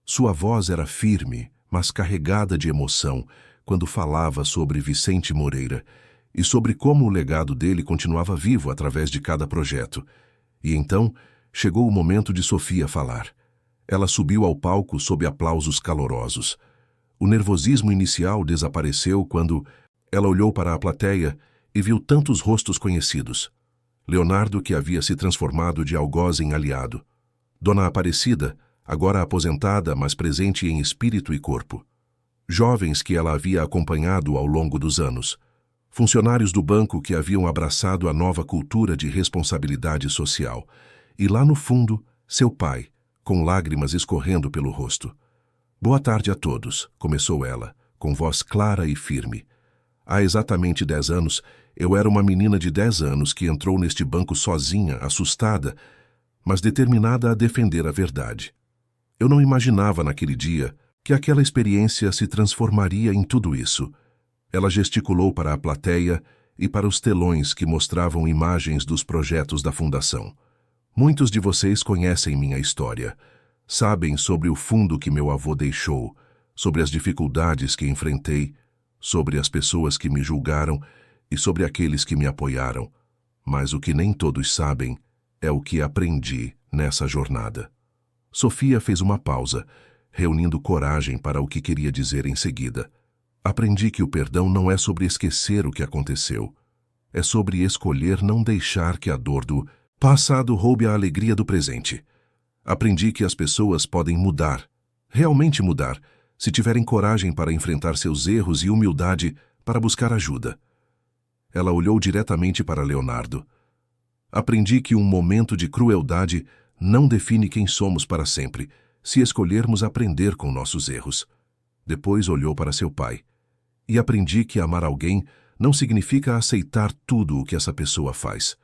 Sua voz era firme, mas carregada de emoção, quando falava sobre Vicente Moreira e sobre como o legado dele continuava vivo através de cada projeto. E então, chegou o momento de Sofia falar. Ela subiu ao palco sob aplausos calorosos. O nervosismo inicial desapareceu quando ela olhou para a plateia e viu tantos rostos conhecidos. Leonardo, que havia se transformado de algoz em aliado. Dona Aparecida, agora aposentada, mas presente em espírito e corpo. Jovens que ela havia acompanhado ao longo dos anos. Funcionários do banco que haviam abraçado a nova cultura de responsabilidade social. E lá no fundo, seu pai, com lágrimas escorrendo pelo rosto. Boa tarde a todos, começou ela, com voz clara e firme. Há exatamente 10 anos, eu era uma menina de 10 anos que entrou neste banco sozinha, assustada, mas determinada a defender a verdade. Eu não imaginava naquele dia que aquela experiência se transformaria em tudo isso. Ela gesticulou para a plateia e para os telões que mostravam imagens dos projetos da Fundação. Muitos de vocês conhecem minha história. Sabem sobre o fundo que meu avô deixou, sobre as dificuldades que enfrentei, sobre as pessoas que me julgaram e sobre aqueles que me apoiaram. Mas o que nem todos sabem é o que aprendi nessa jornada. Sofia fez uma pausa, reunindo coragem para o que queria dizer em seguida. Aprendi que o perdão não é sobre esquecer o que aconteceu. É sobre escolher não deixar que a dor do passado roube a alegria do presente. Aprendi que as pessoas podem mudar, realmente mudar, se tiverem coragem para enfrentar seus erros e humildade para buscar ajuda. Ela olhou diretamente para Leonardo. Aprendi que um momento de crueldade não define quem somos para sempre, se escolhermos aprender com nossos erros. Depois olhou para seu pai. E aprendi que amar alguém não significa aceitar tudo o que essa pessoa faz.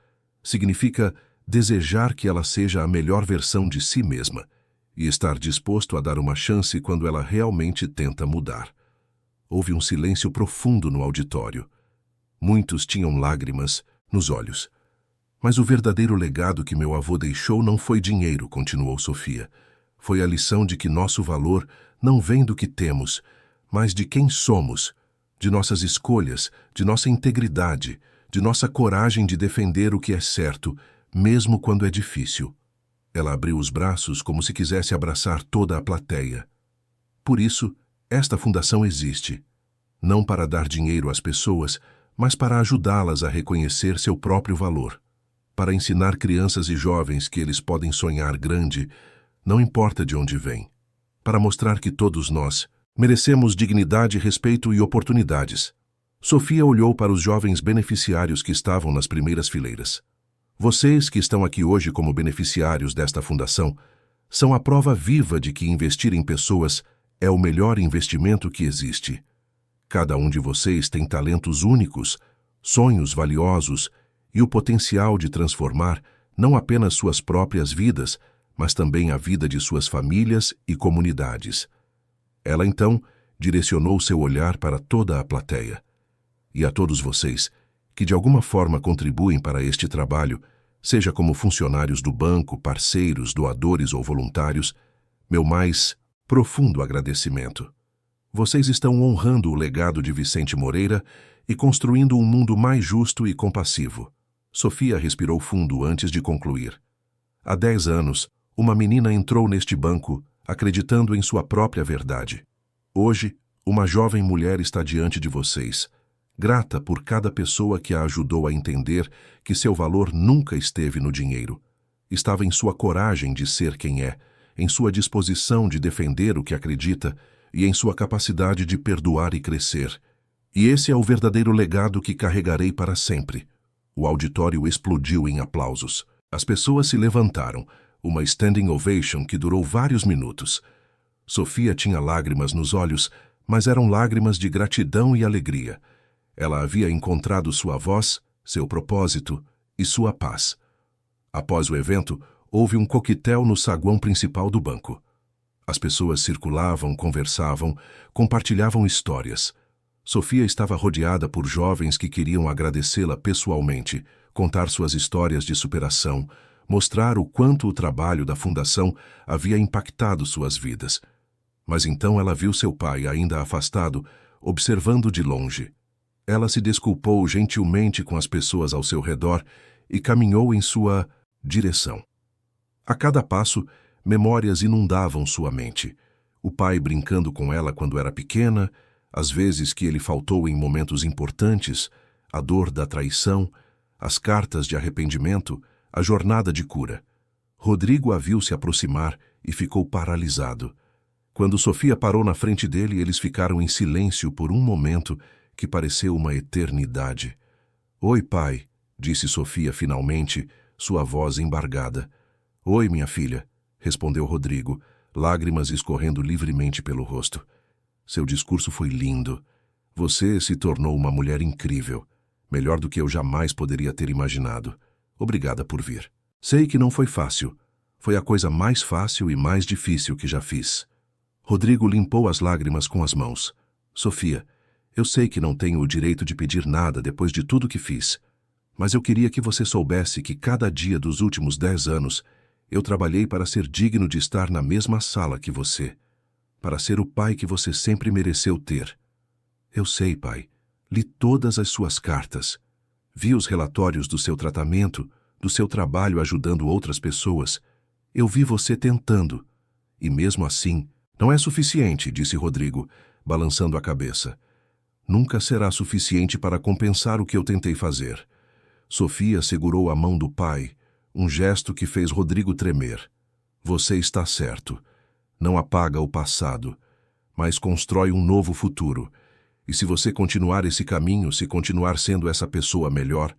Significa desejar que ela seja a melhor versão de si mesma e estar disposto a dar uma chance quando ela realmente tenta mudar. Houve um silêncio profundo no auditório. Muitos tinham lágrimas nos olhos. Mas o verdadeiro legado que meu avô deixou não foi dinheiro, continuou Sofia. Foi a lição de que nosso valor não vem do que temos, mas de quem somos, de nossas escolhas, de nossa integridade, de nossa coragem de defender o que é certo, mesmo quando é difícil. Ela abriu os braços como se quisesse abraçar toda a plateia. Por isso, esta fundação existe. Não para dar dinheiro às pessoas, mas para ajudá-las a reconhecer seu próprio valor. Para ensinar crianças e jovens que eles podem sonhar grande, não importa de onde vêm. Para mostrar que todos nós merecemos dignidade, respeito e oportunidades. Sofia olhou para os jovens beneficiários que estavam nas primeiras fileiras. Vocês que estão aqui hoje como beneficiários desta fundação são a prova viva de que investir em pessoas é o melhor investimento que existe. Cada um de vocês tem talentos únicos, sonhos valiosos e o potencial de transformar não apenas suas próprias vidas, mas também a vida de suas famílias e comunidades. Ela então direcionou seu olhar para toda a plateia. E a todos vocês, que de alguma forma contribuem para este trabalho, seja como funcionários do banco, parceiros, doadores ou voluntários, meu mais profundo agradecimento. Vocês estão honrando o legado de Vicente Moreira e construindo um mundo mais justo e compassivo. Sofia respirou fundo antes de concluir. Há 10 anos, uma menina entrou neste banco acreditando em sua própria verdade. Hoje, uma jovem mulher está diante de vocês, grata por cada pessoa que a ajudou a entender que seu valor nunca esteve no dinheiro. Estava em sua coragem de ser quem é, em sua disposição de defender o que acredita e em sua capacidade de perdoar e crescer. E esse é o verdadeiro legado que carregarei para sempre. O auditório explodiu em aplausos. As pessoas se levantaram, uma standing ovation que durou vários minutos. Sofia tinha lágrimas nos olhos, mas eram lágrimas de gratidão e alegria. Ela havia encontrado sua voz, seu propósito e sua paz. Após o evento, houve um coquetel no saguão principal do banco. As pessoas circulavam, conversavam, compartilhavam histórias. Sofia estava rodeada por jovens que queriam agradecê-la pessoalmente, contar suas histórias de superação, mostrar o quanto o trabalho da fundação havia impactado suas vidas. Mas então ela viu seu pai, ainda afastado, observando de longe. Ela se desculpou gentilmente com as pessoas ao seu redor e caminhou em sua direção. A cada passo, memórias inundavam sua mente. O pai brincando com ela quando era pequena, as vezes que ele faltou em momentos importantes, a dor da traição, as cartas de arrependimento, a jornada de cura. Rodrigo a viu se aproximar e ficou paralisado. Quando Sofia parou na frente dele, eles ficaram em silêncio por um momento que pareceu uma eternidade. "Oi, pai", disse Sofia finalmente, sua voz embargada. "Oi, minha filha", respondeu Rodrigo, lágrimas escorrendo livremente pelo rosto. "Seu discurso foi lindo. Você se tornou uma mulher incrível, melhor do que eu jamais poderia ter imaginado. Obrigada por vir. Sei que não foi fácil. Foi a coisa mais fácil e mais difícil que já fiz." Rodrigo limpou as lágrimas com as mãos. "Sofia, eu sei que não tenho o direito de pedir nada depois de tudo que fiz, mas eu queria que você soubesse que cada dia dos últimos 10 anos eu trabalhei para ser digno de estar na mesma sala que você, para ser o pai que você sempre mereceu ter. Eu sei, pai. Li todas as suas cartas. Vi os relatórios do seu tratamento, do seu trabalho ajudando outras pessoas. Eu vi você tentando. E mesmo assim, não é suficiente", disse Rodrigo, balançando a cabeça. "Nunca será suficiente para compensar o que eu tentei fazer." Sofia segurou a mão do pai, um gesto que fez Rodrigo tremer. "Você está certo. Não apaga o passado, mas constrói um novo futuro. E se você continuar esse caminho, se continuar sendo essa pessoa melhor,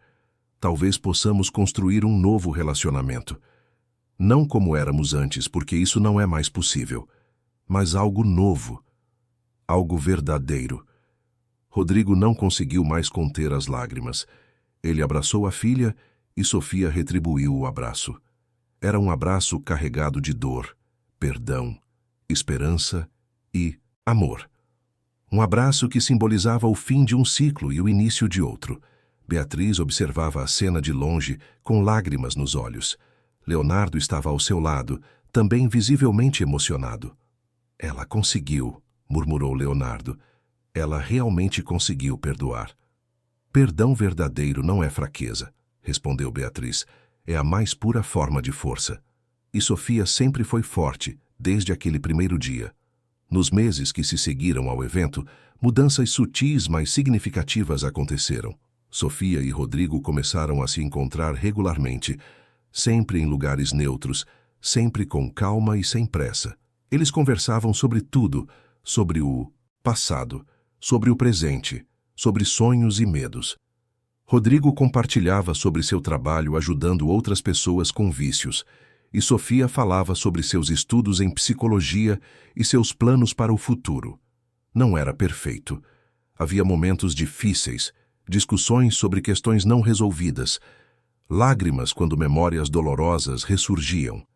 talvez possamos construir um novo relacionamento. Não como éramos antes, porque isso não é mais possível, mas algo novo, algo verdadeiro." Rodrigo não conseguiu mais conter as lágrimas. Ele abraçou a filha e Sofia retribuiu o abraço. Era um abraço carregado de dor, perdão, esperança e amor. Um abraço que simbolizava o fim de um ciclo e o início de outro. Beatriz observava a cena de longe, com lágrimas nos olhos. Leonardo estava ao seu lado, também visivelmente emocionado. Ela conseguiu, murmurou Leonardo. Ela realmente conseguiu perdoar. Perdão verdadeiro não é fraqueza, respondeu Beatriz. É a mais pura forma de força. E Sofia sempre foi forte, desde aquele primeiro dia. Nos meses que se seguiram ao evento, mudanças sutis, mas significativas aconteceram. Sofia e Rodrigo começaram a se encontrar regularmente, sempre em lugares neutros, sempre com calma e sem pressa. Eles conversavam sobre tudo, sobre o passado, sobre o presente, sobre sonhos e medos. Rodrigo compartilhava sobre seu trabalho ajudando outras pessoas com vícios, e Sofia falava sobre seus estudos em psicologia e seus planos para o futuro. Não era perfeito. Havia momentos difíceis, discussões sobre questões não resolvidas, lágrimas quando memórias dolorosas ressurgiam.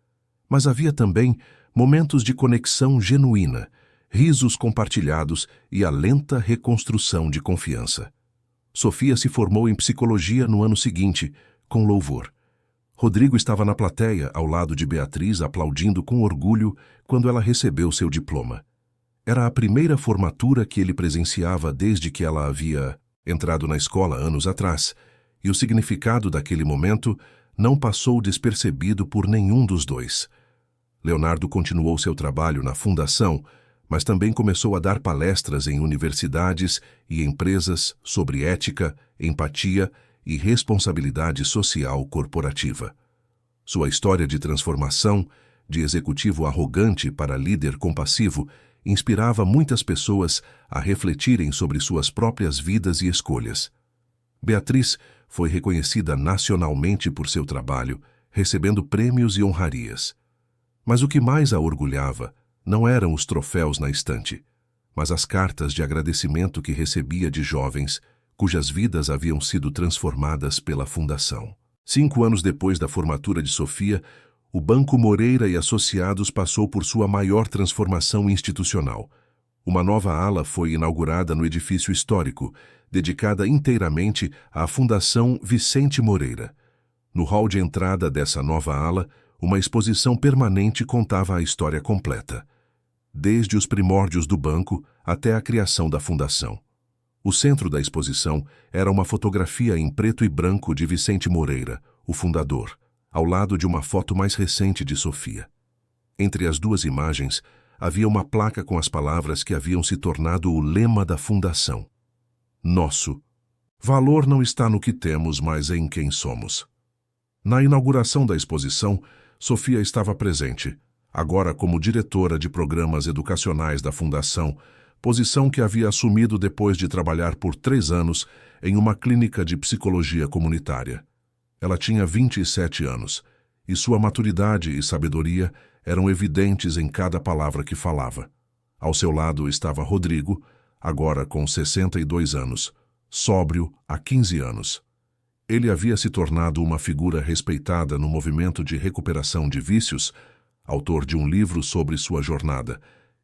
Mas havia também momentos de conexão genuína, risos compartilhados e a lenta reconstrução de confiança. Sofia se formou em psicologia no ano seguinte, com louvor. Rodrigo estava na plateia, ao lado de Beatriz, aplaudindo com orgulho quando ela recebeu seu diploma. Era a primeira formatura que ele presenciava desde que ela havia entrado na escola anos atrás, e o significado daquele momento não passou despercebido por nenhum dos dois. Leonardo continuou seu trabalho na fundação, mas também começou a dar palestras em universidades e empresas sobre ética, empatia e responsabilidade social corporativa. Sua história de transformação, de executivo arrogante para líder compassivo, inspirava muitas pessoas a refletirem sobre suas próprias vidas e escolhas. Beatriz foi reconhecida nacionalmente por seu trabalho, recebendo prêmios e honrarias. Mas o que mais a orgulhava não eram os troféus na estante, mas as cartas de agradecimento que recebia de jovens cujas vidas haviam sido transformadas pela fundação. 5 anos depois da formatura de Sofia, o Banco Moreira e Associados passou por sua maior transformação institucional. Uma nova ala foi inaugurada no edifício histórico, dedicada inteiramente à Fundação Vicente Moreira. No hall de entrada dessa nova ala, uma exposição permanente contava a história completa, desde os primórdios do banco até a criação da fundação. O centro da exposição era uma fotografia em preto e branco de Vicente Moreira, o fundador, ao lado de uma foto mais recente de Sofia. Entre as duas imagens, havia uma placa com as palavras que haviam se tornado o lema da fundação. Nosso valor não está no que temos, mas em quem somos. Na inauguração da exposição, Sofia estava presente, agora como diretora de programas educacionais da fundação, posição que havia assumido depois de trabalhar por 3 anos em uma clínica de psicologia comunitária. Ela tinha 27 anos, e sua maturidade e sabedoria eram evidentes em cada palavra que falava. Ao seu lado estava Rodrigo, agora com 62 anos, sóbrio há 15 anos. Ele havia se tornado uma figura respeitada no movimento de recuperação de vícios, autor de um livro sobre sua jornada,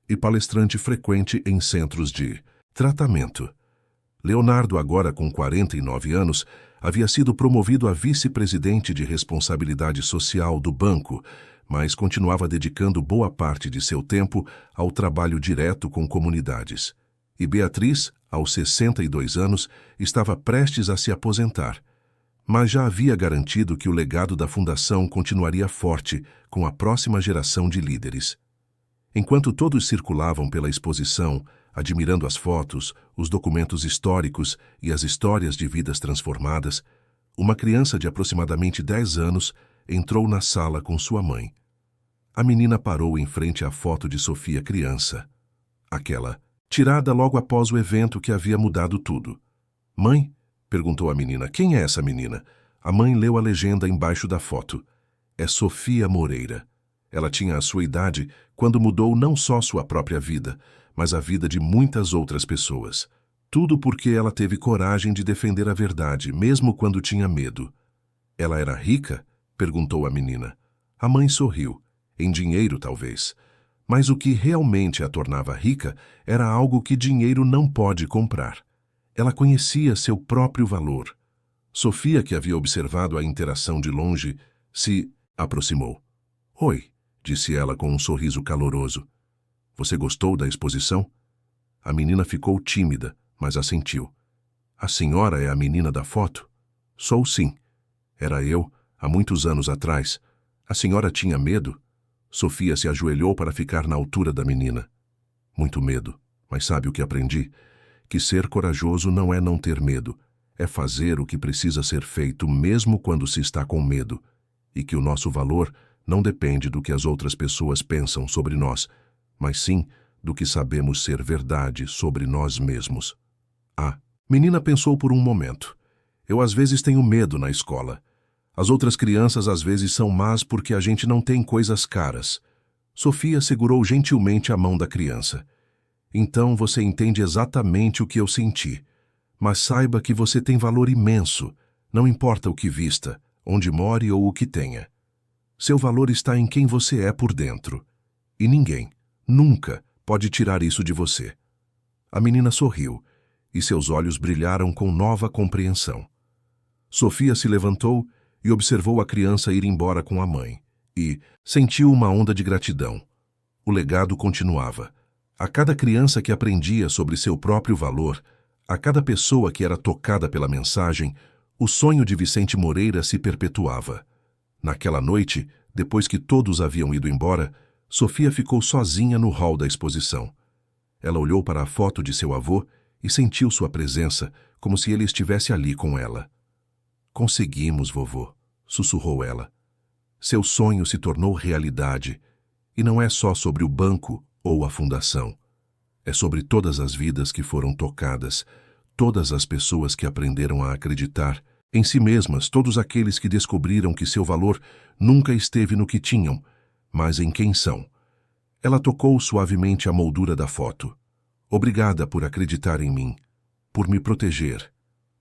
e palestrante frequente em centros de tratamento. Leonardo, agora com 49 anos, havia sido promovido a vice-presidente de responsabilidade social do banco, mas continuava dedicando boa parte de seu tempo ao trabalho direto com comunidades. E Beatriz, aos 62 anos, estava prestes a se aposentar, mas já havia garantido que o legado da fundação continuaria forte com a próxima geração de líderes. Enquanto todos circulavam pela exposição, admirando as fotos, os documentos históricos e as histórias de vidas transformadas, uma criança de aproximadamente 10 anos entrou na sala com sua mãe. A menina parou em frente à foto de Sofia criança. Aquela, tirada logo após o evento que havia mudado tudo. "Mãe?", perguntou a menina. "Quem é essa menina?" A mãe leu a legenda embaixo da foto. "É Sofia Moreira. Ela tinha a sua idade quando mudou não só sua própria vida, mas a vida de muitas outras pessoas. Tudo porque ela teve coragem de defender a verdade, mesmo quando tinha medo." "Ela era rica?", perguntou a menina. A mãe sorriu. Em dinheiro, talvez. Mas o que realmente a tornava rica era algo que dinheiro não pode comprar. Ela conhecia seu próprio valor. Sofia, que havia observado a interação de longe, se aproximou. Oi, disse ela com um sorriso caloroso. Você gostou da exposição? A menina ficou tímida, mas assentiu. A senhora é a menina da foto? Sou sim. Era eu, há muitos anos atrás. A senhora tinha medo? Sofia se ajoelhou para ficar na altura da menina. Muito medo, mas sabe o que aprendi? Que ser corajoso não é não ter medo, é fazer o que precisa ser feito mesmo quando se está com medo, e que o nosso valor não depende do que as outras pessoas pensam sobre nós, mas sim do que sabemos ser verdade sobre nós mesmos. A menina pensou por um momento. Eu às vezes tenho medo na escola. As outras crianças às vezes são más porque a gente não tem coisas caras. Sofia segurou gentilmente a mão da criança. Então você entende exatamente o que eu senti. Mas saiba que você tem valor imenso, não importa o que vista, onde more ou o que tenha. Seu valor está em quem você é por dentro. E ninguém, nunca, pode tirar isso de você. A menina sorriu, e seus olhos brilharam com nova compreensão. Sofia se levantou e observou a criança ir embora com a mãe, e sentiu uma onda de gratidão. O legado continuava. A cada criança que aprendia sobre seu próprio valor, a cada pessoa que era tocada pela mensagem, o sonho de Vicente Moreira se perpetuava. Naquela noite, depois que todos haviam ido embora, Sofia ficou sozinha no hall da exposição. Ela olhou para a foto de seu avô e sentiu sua presença, como se ele estivesse ali com ela. Conseguimos, vovô, sussurrou ela. Seu sonho se tornou realidade, e não é só sobre o banco ou a fundação. É sobre todas as vidas que foram tocadas, todas as pessoas que aprenderam a acreditar em si mesmas, todos aqueles que descobriram que seu valor nunca esteve no que tinham, mas em quem são. Ela tocou suavemente a moldura da foto. Obrigada por acreditar em mim, por me proteger,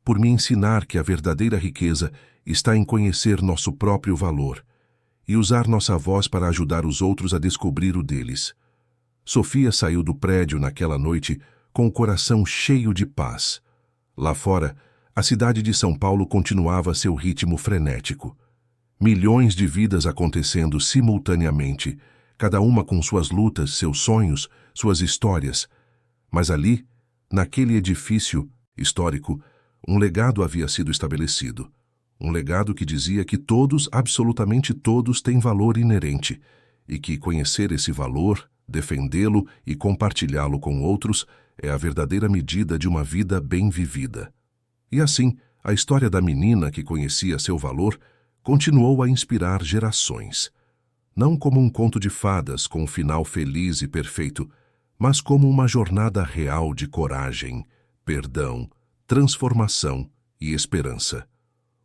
por me ensinar que a verdadeira riqueza está em conhecer nosso próprio valor e usar nossa voz para ajudar os outros a descobrir o deles. Sofia saiu do prédio naquela noite com o coração cheio de paz. Lá fora, a cidade de São Paulo continuava seu ritmo frenético. Milhões de vidas acontecendo simultaneamente, cada uma com suas lutas, seus sonhos, suas histórias. Mas ali, naquele edifício histórico, um legado havia sido estabelecido. Um legado que dizia que todos, absolutamente todos, têm valor inerente, e que conhecer esse valor, defendê-lo e compartilhá-lo com outros é a verdadeira medida de uma vida bem vivida. E assim, a história da menina que conhecia seu valor continuou a inspirar gerações. Não como um conto de fadas com um final feliz e perfeito, mas como uma jornada real de coragem, perdão, transformação e esperança.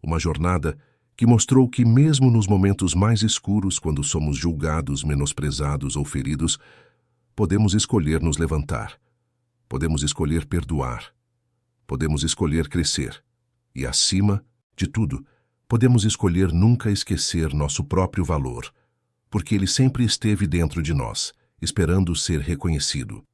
Uma jornada que mostrou que mesmo nos momentos mais escuros, quando somos julgados, menosprezados ou feridos, podemos escolher nos levantar, podemos escolher perdoar, podemos escolher crescer e, acima de tudo, podemos escolher nunca esquecer nosso próprio valor, porque ele sempre esteve dentro de nós, esperando ser reconhecido.